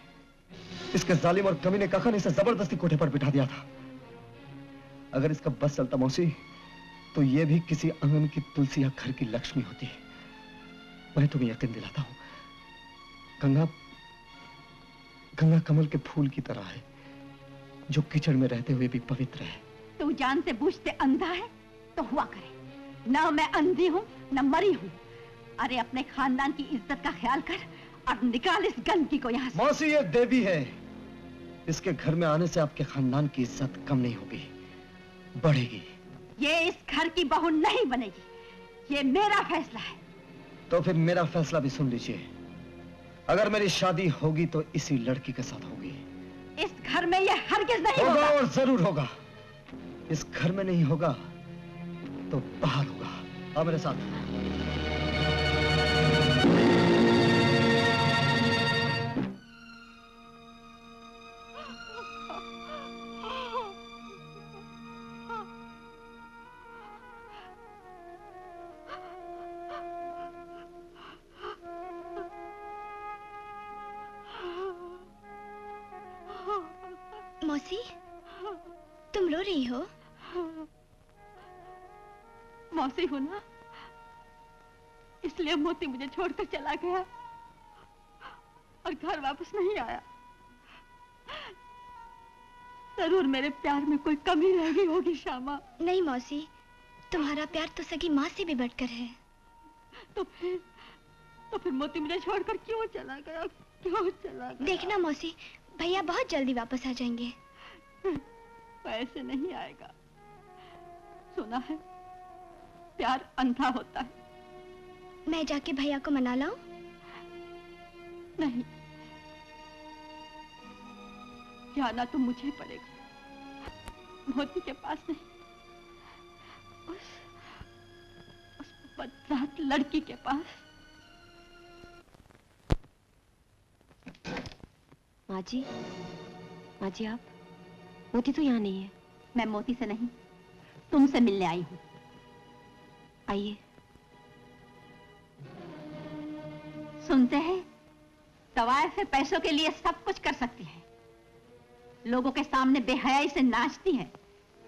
इसके जालिम और कमीने काका ने इसे जबरदस्ती कोठे पर बिठा दिया था। अगर इसका बस चलता मौसी, तो ये भी किसी आंगन की तुलसी या घर की लक्ष्मी होती है। मैं तुम्हें यकीन दिलाता हूं, गंगा गंगा कमल के फूल की तरह है, जो कीचड़ में रहते हुए भी पवित्र है। तू जानते बूझते अंधा है तो हुआ करे। ना मैं अंधी हूं, न मरी हूं। अरे अपने खानदान की इज्जत का ख्याल कर और निकाल इस गंदगी को यहाँ से। मौसी, ये देवी है, इसके घर में आने से आपके खानदान की इज्जत कम नहीं होगी, बढ़ेगी। ये इस घर की बहू नहीं बनेगी, ये मेरा फैसला है। तो फिर मेरा फैसला भी सुन लीजिए। अगर मेरी शादी होगी तो इसी लड़की के साथ होगी। इस घर में ये हरगिज नहीं होगा। और जरूर होगा। इस घर में नहीं होगा तो बाहर होगा। आओ मेरे साथ। मौसी, तुम रो रही हो? मौसी हूं ना, इसलिए मोती मुझे छोड़कर चला गया और घर वापस नहीं आया। जरूर मेरे प्यार में कोई कमी रह गई होगी श्यामा। नहीं मौसी, तुम्हारा प्यार तो सगी माँ से भी बढ़कर है। तो फिर मोती मुझे छोड़कर क्यों चला गया? क्यों चला गया? देखना मौसी, भैया बहुत जल्दी वापस आ जाएंगे। ऐसे नहीं आएगा। सुना है प्यार अंधा होता है। मैं जाके भैया को मना लाऊं? नहीं, जाना तो मुझे पड़ेगा। मोती के पास नहीं, उस बदजात लड़की के पास। माँ जी आप? मोती तो यहाँ नहीं है। मैं मोती से नहीं, तुमसे मिलने आई हूँ। आइए। सुनते हैं तवायफे पैसों के लिए सब कुछ कर सकती है, लोगों के सामने बेहयाई से नाचती है,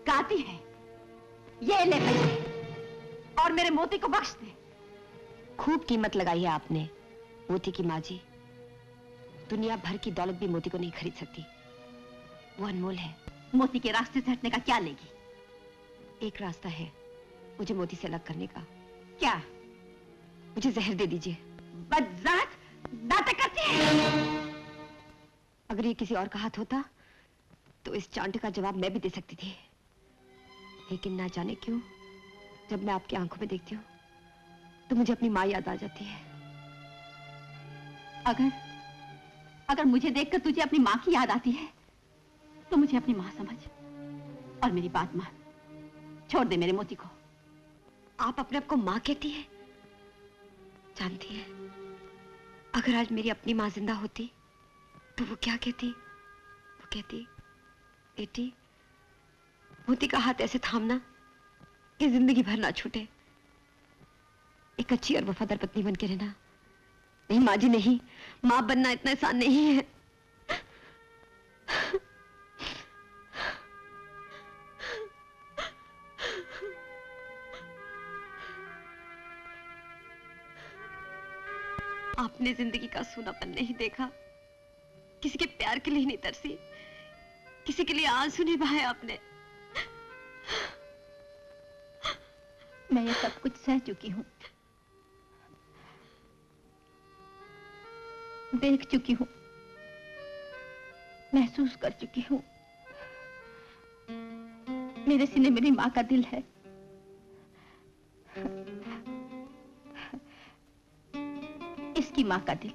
गाती है। ये ले पैसे और मेरे मोती को बख्श दे। खूब कीमत लगाई है आपने मोती की माँ जी। दुनिया भर की दौलत भी मोती को नहीं खरीद सकती, वो अनमोल है। मोती के रास्ते से हटने का क्या लेगी? एक रास्ता है मुझे मोती से अलग करने का। क्या? मुझे जहर दे दीजिए। बदजात, नाटक करती है। अगर ये किसी और का हाथ होता तो इस चांटे का जवाब मैं भी दे सकती थी, लेकिन ना जाने क्यों जब मैं आपकी आंखों में देखती हूँ तो मुझे अपनी माँ याद आ जाती है। अगर मुझे देखकर तुझे अपनी माँ की याद आती है तो मुझे अपनी माँ समझ और मेरी बात मान। छोड़ दे मेरे मोती को। आप अपने आप को माँ कहती है? जानती है अगर आज मेरी अपनी माँ जिंदा होती तो वो क्या कहती? वो कहती, बेटी मोती का हाथ ऐसे थामना कि जिंदगी भर ना छूटे। एक अच्छी और वफादार पत्नी बन के रहना। नहीं माँ जी नहीं, माँ बनना इतना आसान नहीं है। आपने जिंदगी का सूनापन नहीं देखा, किसी के प्यार के लिए नहीं तरसी, किसी के लिए आंसू नहीं बहाए आपने। मैं ये सब कुछ सह चुकी हूँ, देख चुकी हूँ, महसूस कर चुकी हूँ। मेरे सीने मेरी माँ का दिल है। इसकी माँ का दिल,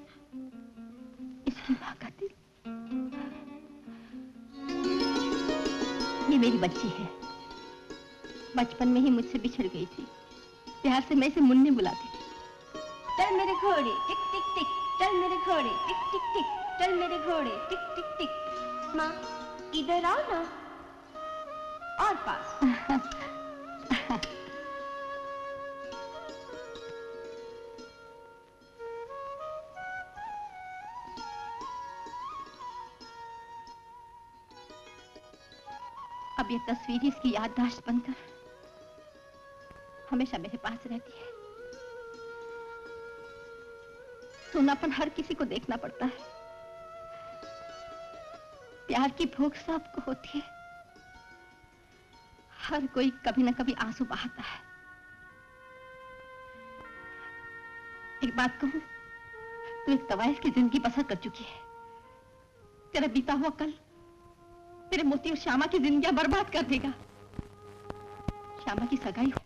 इसकी माँ का दिल। ये मेरी बच्ची है, बचपन में ही मुझसे बिछड़ गई थी। प्यार से मैं इसे मुन्नी बुलाती थी। चल मेरे घोड़े टिक टिक टिक, चल मेरे घोड़े टिक टिक टिक, चल मेरे घोड़े टिक टिक टिक। माँ इधर आओ ना, और पास। अब ये तस्वीर इसकी याददाश्त बनकर हमेशा मेरे पास रहती है। सोनापन हर किसी को देखना पड़ता है, प्यार की भूख सबको होती है। हर कोई कभी ना कभी आंसू बहाता है। एक बात कहूं, तू एक तवाइफ की जिंदगी बसर कर चुकी है। तेरा बीता हुआ कल तेरे मोती और श्यामा की जिंदगी बर्बाद कर देगा। श्यामा की सगाई हो,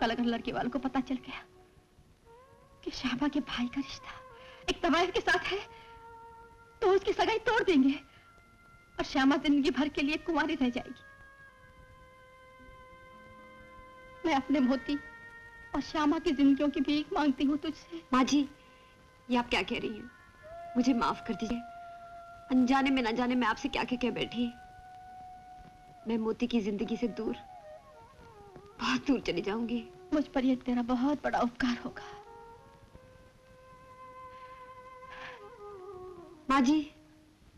कल अगर लड़के वालों को पता चल गया कि श्यामा के भाई का रिश्ता एक तवाइफ के साथ है तो उसकी सगाई तोड़ देंगे और श्यामा जिंदगी भर के लिए कुंवारी रह जाएगी। मैं अपने मोती और श्यामा की जिंदगियों की भीख मांगती हूँ तुझसे। माँ जी, ये आप क्या कह रही हैं? मुझे माफ कर दीजिए। अनजाने में न जाने मैं आपसे क्या कह बैठी। मैं मोती की जिंदगी से दूर, बहुत दूर चली जाऊंगी। मुझ पर यह तेरा बहुत बड़ा उपकार होगा। माँ जी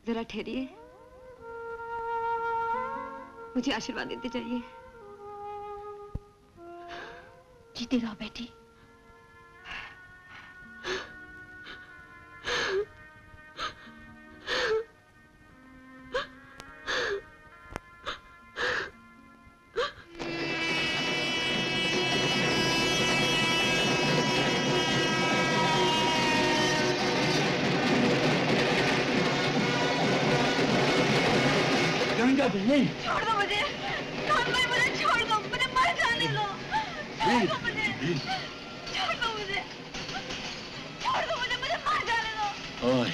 जरा ठहरिए, मुझे आशीर्वाद देते जाइए। जीती रहो बेटी। नहीं। छोड़ दो मुझे खान भाई, मुझे छोड़ दो, मुझे मर जाने दो। छोड़ दो मुझे, छोड़ दो मुझे, छोड़ दो मुझे, मुझे मर जाने दो। ओए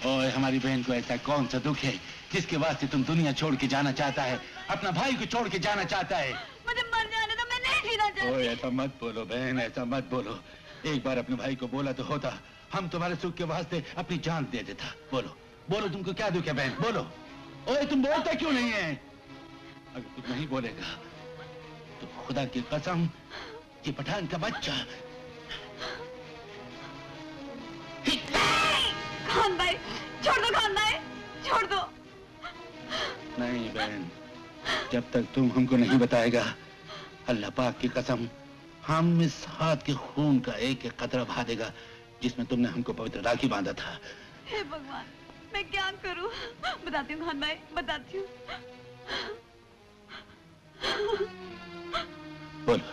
ओए, हमारी बहन को ऐसा कौन सा दुख है जिसके वास्ते तुम दुनिया छोड़ के जाना चाहता है, अपना भाई को छोड़ के जाना चाहता है? मुझे मर जाने दो, मैं नहीं जीना चाहती। ओए ऐसा मत बोलो बहन, ऐसा मत बोलो। एक बार अपने भाई को बोला तो होता, हम तुम्हारे सुख के वास्ते अपनी जान दे देता। बोलो बोलो, तुमको क्या दुख है बहन, बोलो। ओए तुम बोलते क्यों नहीं है? अगर तुम नहीं बोलेगा तो खुदा की कसम, ये पठान का बच्चा। खान भाई छोड़ दो, खान भाई छोड़ दो। नहीं बहन, जब तक तुम हमको नहीं बताएगा, अल्लाह पाक की कसम, हम इस हाथ के खून का एक एक कतरा बहा देगा जिसमें तुमने हमको पवित्र राखी बांधा था। हे भगवान, मैं क्या करूं? बताती हूँ खान भाई, बताती हूँ। बोलो।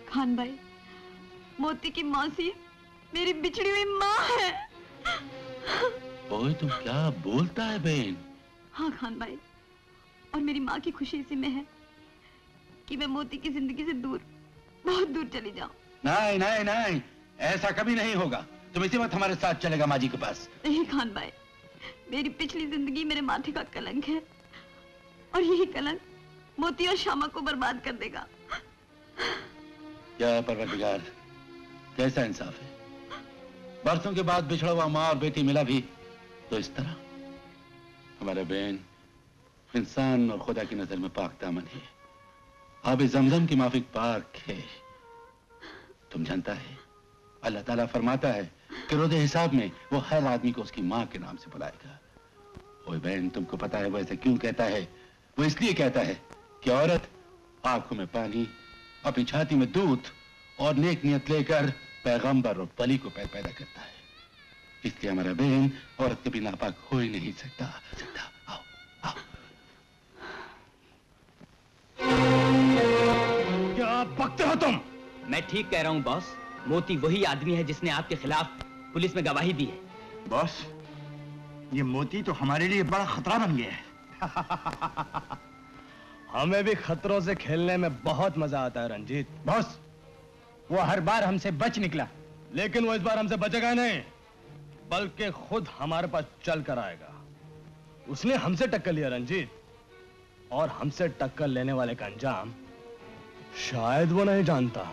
खान भाई, मोती की मौसी मेरी बिछड़ी हुई माँ है। ओए तुम क्या बोलता है बहन? हाँ खान भाई, और मेरी माँ की खुशी इसी में है कि मैं मोती की जिंदगी से दूर, बहुत दूर चली जाऊं। नहीं नहीं नहीं, ऐसा कभी नहीं होगा। तुम इसी वक्त हमारे साथ चलेगा माँ जी के पास। नहीं खान भाई, मेरी पिछली जिंदगी मेरे माथे का कलंक है, और यही कलंक मोती और श्यामा को बर्बाद कर देगा। क्या परवरदिगार, कैसा इंसाफ है। बरसों के बाद बिछड़ा हुआ माँ और बेटी मिला भी तो इस तरह। हमारा बहन इंसान और खुदा की नजर में पाक दामन है, आब जमजम की माफिक पाक है। तुम जानता है, अल्लाह ताला फरमाता है कि रोज़े हिसाब में वो हर आदमी को उसकी माँ के नाम से बुलाएगा। ओए बहन, तुमको पता है वो ऐसे क्यों कहता है? वो इसलिए कहता है कि औरत आंखों में पानी, अपनी छाती में दूध और नेक नियत लेकर पैगंबर और वली को पैदा करता है। इसलिए हमारा बहन औरत कभी नापाक हो ही नहीं सकता। आओ आओ। क्या बकते हो तुम? मैं ठीक कह रहा हूँ बॉस, मोती वही आदमी है जिसने आपके खिलाफ पुलिस में गवाही दी है। बॉस, ये मोती तो हमारे लिए बड़ा खतरा बन गया है। हमें भी खतरों से खेलने में बहुत मजा आता है रंजीत। बॉस, वो हर बार हमसे बच निकला, लेकिन वो इस बार हमसे बचेगा नहीं, बल्कि खुद हमारे पास चल कर आएगा। उसने हमसे टक्कर लिया रंजीत, और हमसे टक्कर लेने वाले का अंजाम शायद वो नहीं जानता।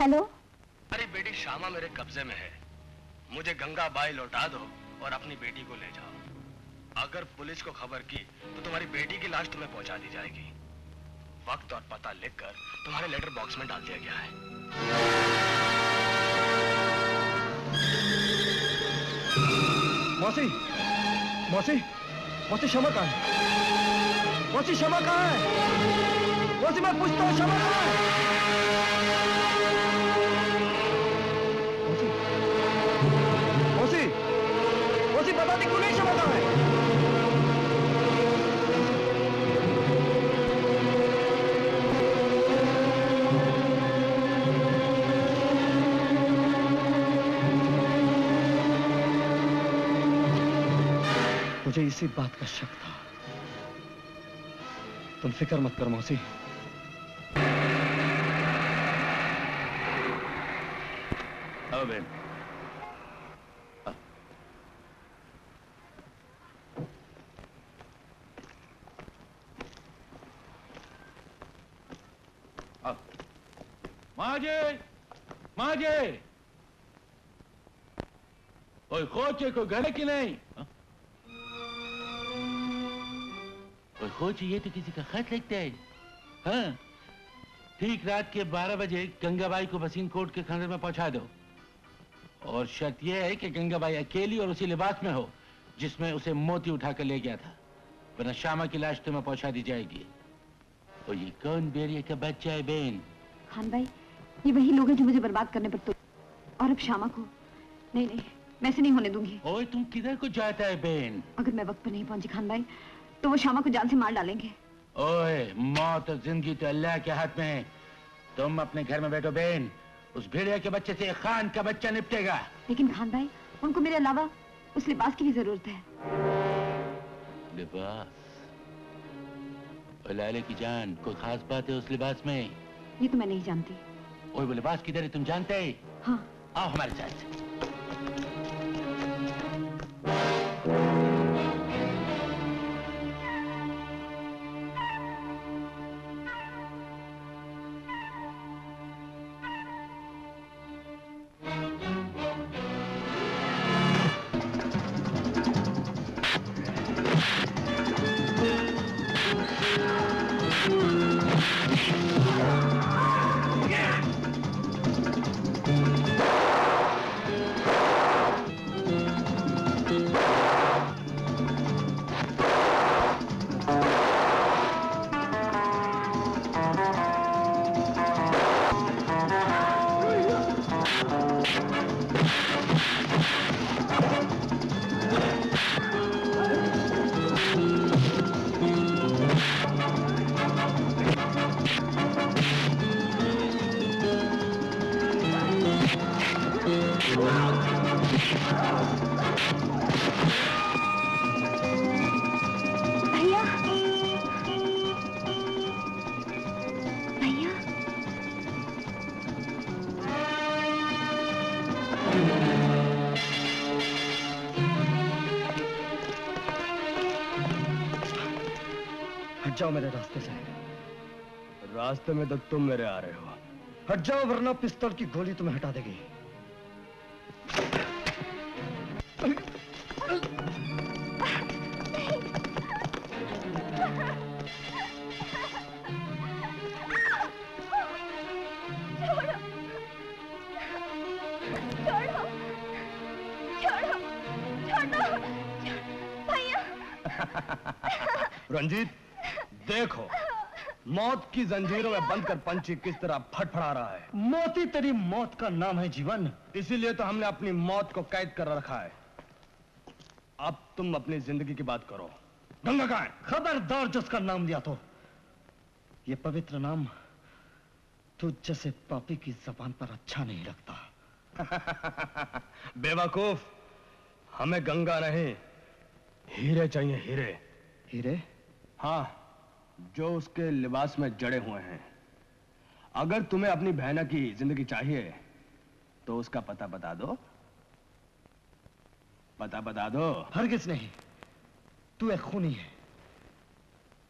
हेलो। अरे बेटी, श्यामा मेरे कब्जे में है। मुझे गंगा बाई लौटा दो और अपनी बेटी को ले जाओ। अगर पुलिस को खबर की तो तुम्हारी बेटी की लाश तुम्हें पहुंचा दी जाएगी। वक्त और पता लिखकर तुम्हारे लेटर बॉक्स में डाल दिया गया है। मौसी, मौसी, मौसी श्यामा कहाँ है? मौसी श्यामा कहाँ है? मौसी मैं पूछता हूँ, श्यामा कहाँ है? मौसी, मौसी बता दी क्यों नहीं श्यामा कहाँ है? मुझे इसी बात का शक था। तुम फिक्र मत करो मौसी। आओ बहन। माजे, माजे, ओए खोचे को घर है कि नहीं? ओए खोचे, ये तो किसी का खत लिखते है। हाँ, ठीक रात के 12 बजे गंगाबाई को वसीम कोर्ट के खंडर में पहुंचा दो। और शर्त यह है कि गंगाबाई अकेली और उसी लिबास में हो जिसमें उसे मोती उठाकर ले गया था, वरना श्यामा की लाश तुम्हें पहुंचा दी जाएगी। और ये कौन बेरिया का बच्चा है बहन? खान भाई, ये वही लोग हैं जो मुझे बर्बाद करने पर तो, और अब श्यामा को नहीं नहीं, मैं इसे नहीं होने दूंगी। ओए तुम किधर को जाता है बहन? अगर मैं वक्त पर नहीं पहुंची खान भाई, तो वो श्यामा को जान से मार डालेंगे। ओए मौत और जिंदगी तो अल्लाह के हाथ में है। तुम अपने घर में बैठो बहन, उस भेड़िया के बच्चे से खान का बच्चा निपटेगा। लेकिन खान भाई, उनको मेरे अलावा उस लिबास की भी जरूरत है। लिबास? और लाले की जान, कोई खास बात है उस लिबास में? ये तो मैं नहीं जानती। ओए वो लिबास किधर है, तुम जानते हैं? हाँ। आओ हमारे साथ। जाओ मेरे रास्ते से। रास्ते में तो तुम मेरे आ रहे हो। हट जाओ वरना पिस्तौल की गोली तुम्हें हटा देगी। रंजीत, देखो मौत की जंजीरों में बंद कर पंछी किस तरह फटफड़ा रहा है। मोती तेरी मौत का नाम है जीवन, इसीलिए तो हमने अपनी मौत को कैद कर रखा है। अब तुम अपनी जिंदगी की बात करो। गंगा कहाँ है? खबरदार जिसका नाम लिया तो ये पवित्र नाम तुझ जैसे पापी की जबान पर अच्छा नहीं लगता। बेवकूफ, हमें गंगा नहीं हीरे चाहिए। हीरे? हीरे? हाँ, जो उसके लिबास में जड़े हुए हैं। अगर तुम्हें अपनी बहना की जिंदगी चाहिए तो उसका पता बता दो। पता बता दो। हरगिज नहीं, तू एक खूनी है।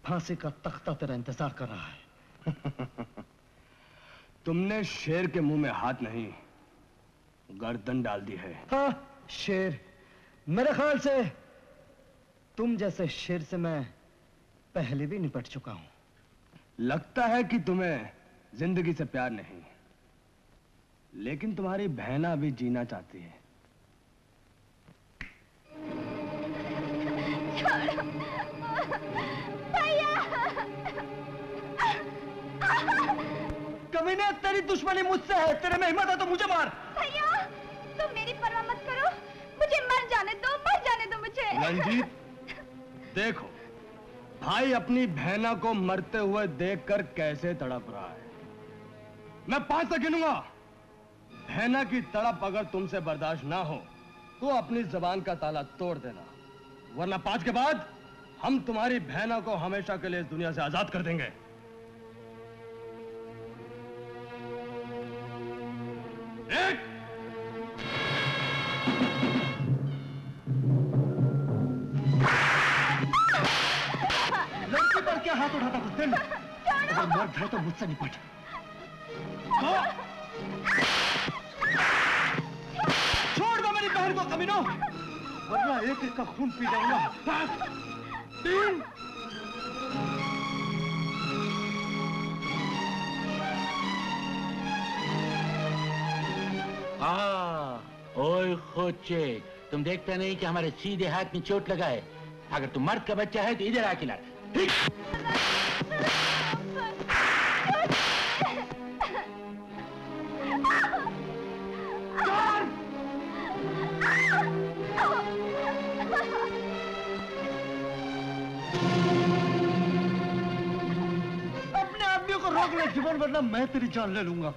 फांसी का तख्ता तेरा इंतजार कर रहा है। तुमने शेर के मुंह में हाथ नहीं, गर्दन डाल दी है। हाँ, शेर। मेरे ख्याल से तुम जैसे शेर से मैं पहले भी निपट चुका हूं। लगता है कि तुम्हें जिंदगी से प्यार नहीं, लेकिन तुम्हारी बहना भी जीना चाहती है। कमीने, तेरी दुश्मनी मुझसे है। तेरे में हिम्मत है तो मुझे मार। भैया, तुम मेरी परवाह मत करो, मुझे मर जाने दो, मर जाने दो मुझे। रंजीत, देखो भाई अपनी बहना को मरते हुए देखकर कैसे तड़प रहा है। मैं 5 तक गिनूंगा। बहना की तड़प अगर तुमसे बर्दाश्त ना हो तो अपनी जबान का ताला तोड़ देना, वरना 5 के बाद हम तुम्हारी बहना को हमेशा के लिए इस दुनिया से आजाद कर देंगे। एक। लड़की पर क्या हाथ उठाता बुज़दिल? अगर मर्द है तो मुझसे निपट। छोड़ दो मेरी बहन को कमीनों, वरना एक एक का खून पी जाऊंगा। 3। ओए खोचे, तुम देखते नहीं कि हमारे सीधे हाथ में चोट लगा है? अगर तुम मर्द का बच्चा है तो इधर आके लड़। अपने आदमियों को रोक ले जीवन, वरना मैं तेरी जान ले लूंगा।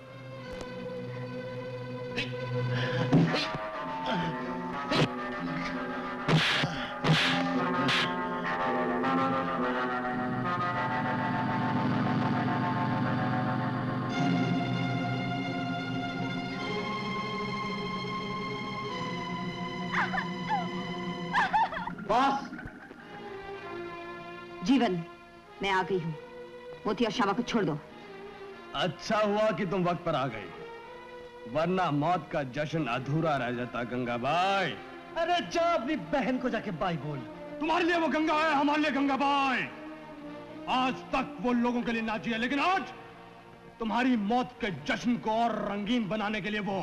बॉस, जीवन, मैं आ गई हूँ। मोती और श्यामा को छोड़ दो। अच्छा हुआ कि तुम वक्त पर आ गई, वरना मौत का जश्न अधूरा रह जाता गंगाबाई। अरे जा अपनी बहन को जाके बाई बोल। तुम्हारे लिए वो गंगा है, हमारे लिए गंगाबाई। आज तक वो लोगों के लिए नाची है, लेकिन आज तुम्हारी मौत के जश्न को और रंगीन बनाने के लिए वो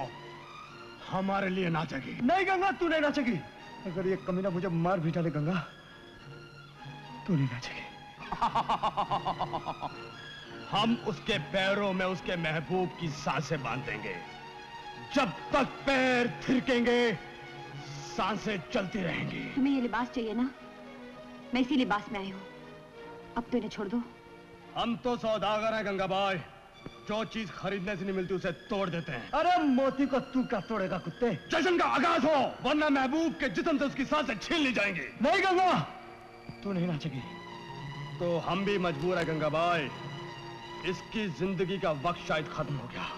हमारे लिए नाचेगी। नहीं गंगा, तू नहीं नाचेगी। अगर ये कमीना मुझे मार भी डाले गंगा, तू नहीं नाचेगी। हम उसके पैरों में उसके महबूब की सांसें बांधेंगे। जब तक पैर थिरकेंगे, सांसें चलती रहेंगी। तुम्हें ये लिबास चाहिए ना? मैं इसी लिबास में आई हूँ। अब तो इन्हें छोड़ दो। हम तो सौदागर हैं गंगाबाई, जो चीज खरीदने से नहीं मिलती उसे तोड़ देते हैं। अरे मोती को तू क्या तोड़ेगा कुत्ते? जश्न का आगाज हो, वरना महबूब के जिस्म से उसकी सांसें छीन ली जाएंगी। नहीं गंगा, तू नहीं नाचेगी। तो हम भी मजबूर है गंगाबाई। इसकी जिंदगी का वक्त शायद खत्म हो गया।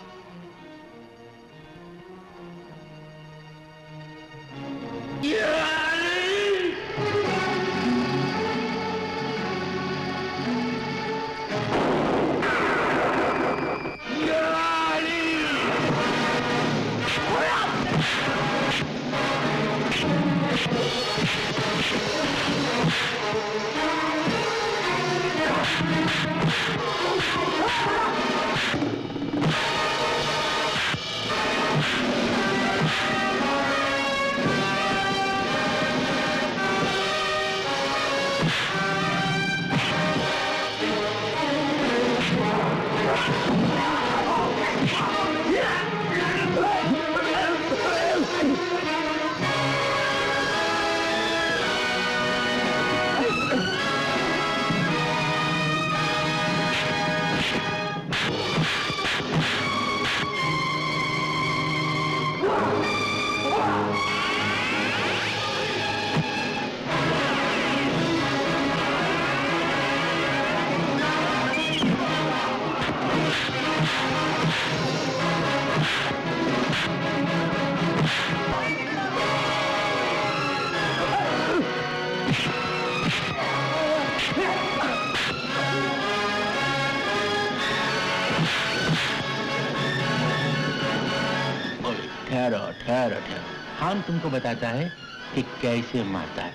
ठहरो ठहरो ठहरो, हम तुमको बताता है कि कैसे मारता है।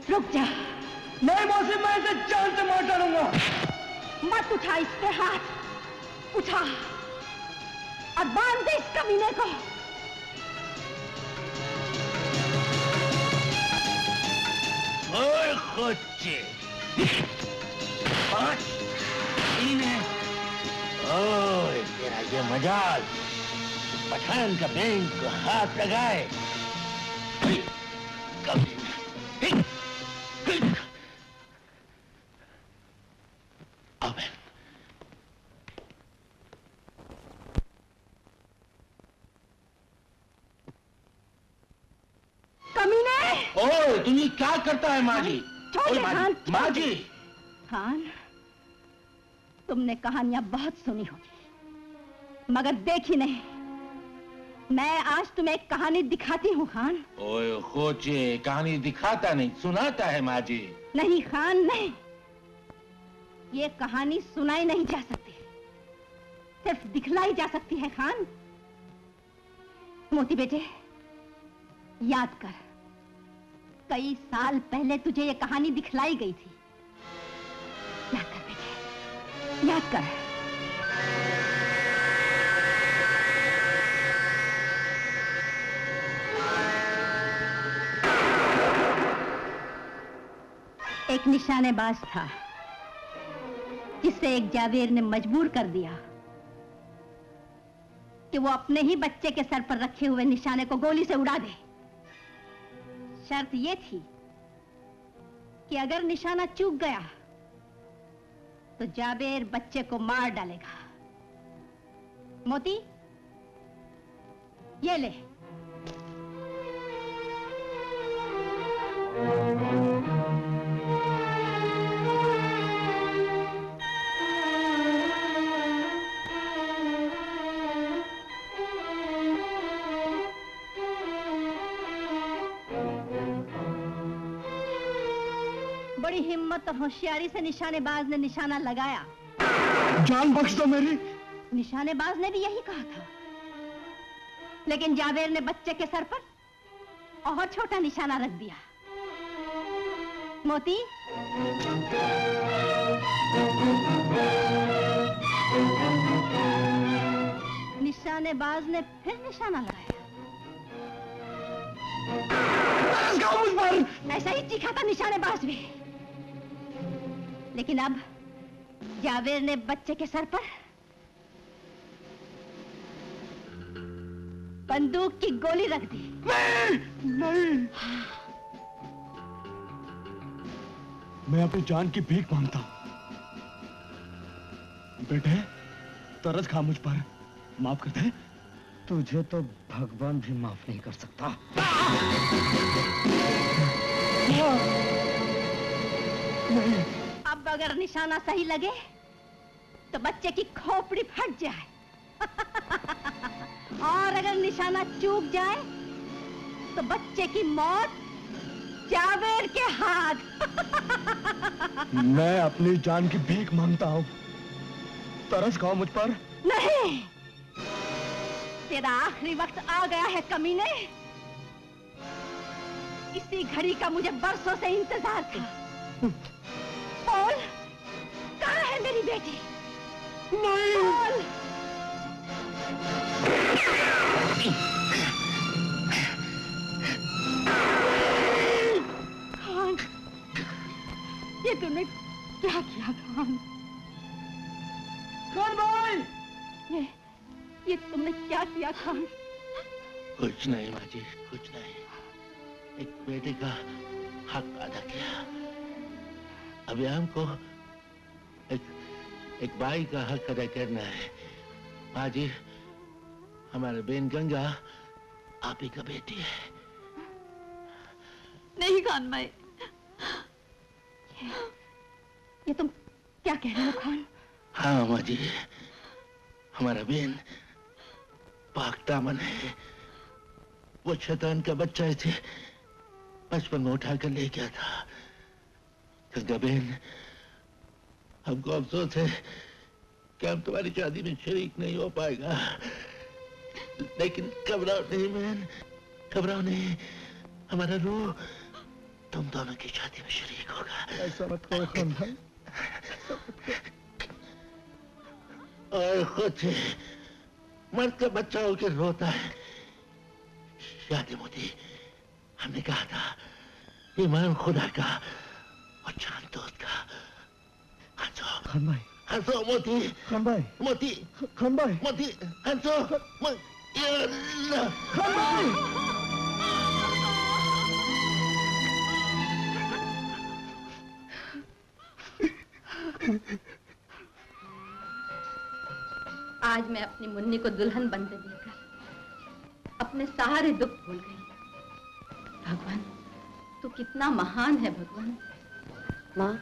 रुक जा। नहीं मौसी, मैं इसे जान से मार डालूंगा। मत उठा इस पे हाथ, उठा और बांध दे इस कमीने को। ओए खोचे, 5 3 है। ओए तेरा ये मजाल, पठान का बैंक को हाथ लगाए। कभी ओए तुम ये क्या करता है माँ जी? छोड़ खान, माँ जी। खान, तुमने कहानियां बहुत सुनी होगी मगर देखी नहीं। मैं आज तुम्हें एक कहानी दिखाती हूँ खान। ओए खोचे, कहानी दिखाता नहीं सुनाता है माँ जी। नहीं खान नहीं, ये कहानी सुनाई नहीं जा सकती, सिर्फ दिखलाई जा सकती है खान। मोती बेटे, याद कर, कई साल पहले तुझे ये कहानी दिखलाई गई थी। याद कर बेटे, याद कर। एक निशानेबाज था जिसे एक जावेर ने मजबूर कर दिया कि वो अपने ही बच्चे के सर पर रखे हुए निशाने को गोली से उड़ा दे। शर्त ये थी कि अगर निशाना चूक गया तो जावेर बच्चे को मार डालेगा। मोती, ये ले। बड़ी हिम्मत और होशियारी से निशानेबाज ने निशाना लगाया। जान बख्श दो मेरी। निशानेबाज ने भी यही कहा था, लेकिन जावेर ने बच्चे के सर पर और छोटा निशाना रख दिया। मोती, निशानेबाज ने फिर निशाना लगाया। ऐसा ही चीखा था निशानेबाज भी, लेकिन अब जावेर ने बच्चे के सर पर बंदूक की गोली रख दी। नहीं, नहीं। मैं अपनी जान की भीख मांगता हूं। बेटे, तरस खा मुझ पर, माफ कर दे। तुझे तो भगवान भी माफ नहीं कर सकता। नहीं। अब अगर निशाना सही लगे तो बच्चे की खोपड़ी फट जाए और अगर निशाना चूक जाए तो बच्चे की मौत जावेर के हाथ। मैं अपनी जान की भीख मांगता हूं, तरस खाओ मुझ पर। नहीं, तेरा आखिरी वक्त आ गया है कमीने। इसी घड़ी का मुझे बरसों से इंतजार था। बोल, कहाँ है मेरी बेटी? नहीं। बोल। खान, ये तूने क्या किया खान? खान भाई! ये तुमने क्या किया खान? कुछ नहीं माँ जी, कुछ नहीं। एक बेटे का हक अदा किया। अभी हमको एक भाई का हक अदा करना है। माँ जी, हमारे बहन गंगा आप ही का बेटी है। नहीं खान भाई, ये तुम क्या कह रहे हो खान? हाँ माँ जी, हमारा बहन पाक दामन है। वो शैतान का बच्चा इसे बचपन में उठाकर ले गया था। गंगा बहन, हमको अफसोस है कि हम तुम्हारी शादी में शरीक नहीं हो पाएगा, लेकिन घबराओ नहीं बहन, घबराओ नहीं। हमारा रूह तुम दोनों की शादी में शरीक होगा। ऐसा मत करो खान भाई। और खुद से मर्द का बच्चा होकर रोता है। याद है मोती, हमने कहा था ईमान खुदा का और जान दोस्त का। हंसो खान भाई, हंसो मोती, खान भाई, मोती, खान भाई, मोती, हंसो। खान भाई! आज मैं अपनी मुन्नी को दुल्हन बनते देखकर अपने सारे दुख भूल गई। भगवान, कितना महान है भगवान। माँ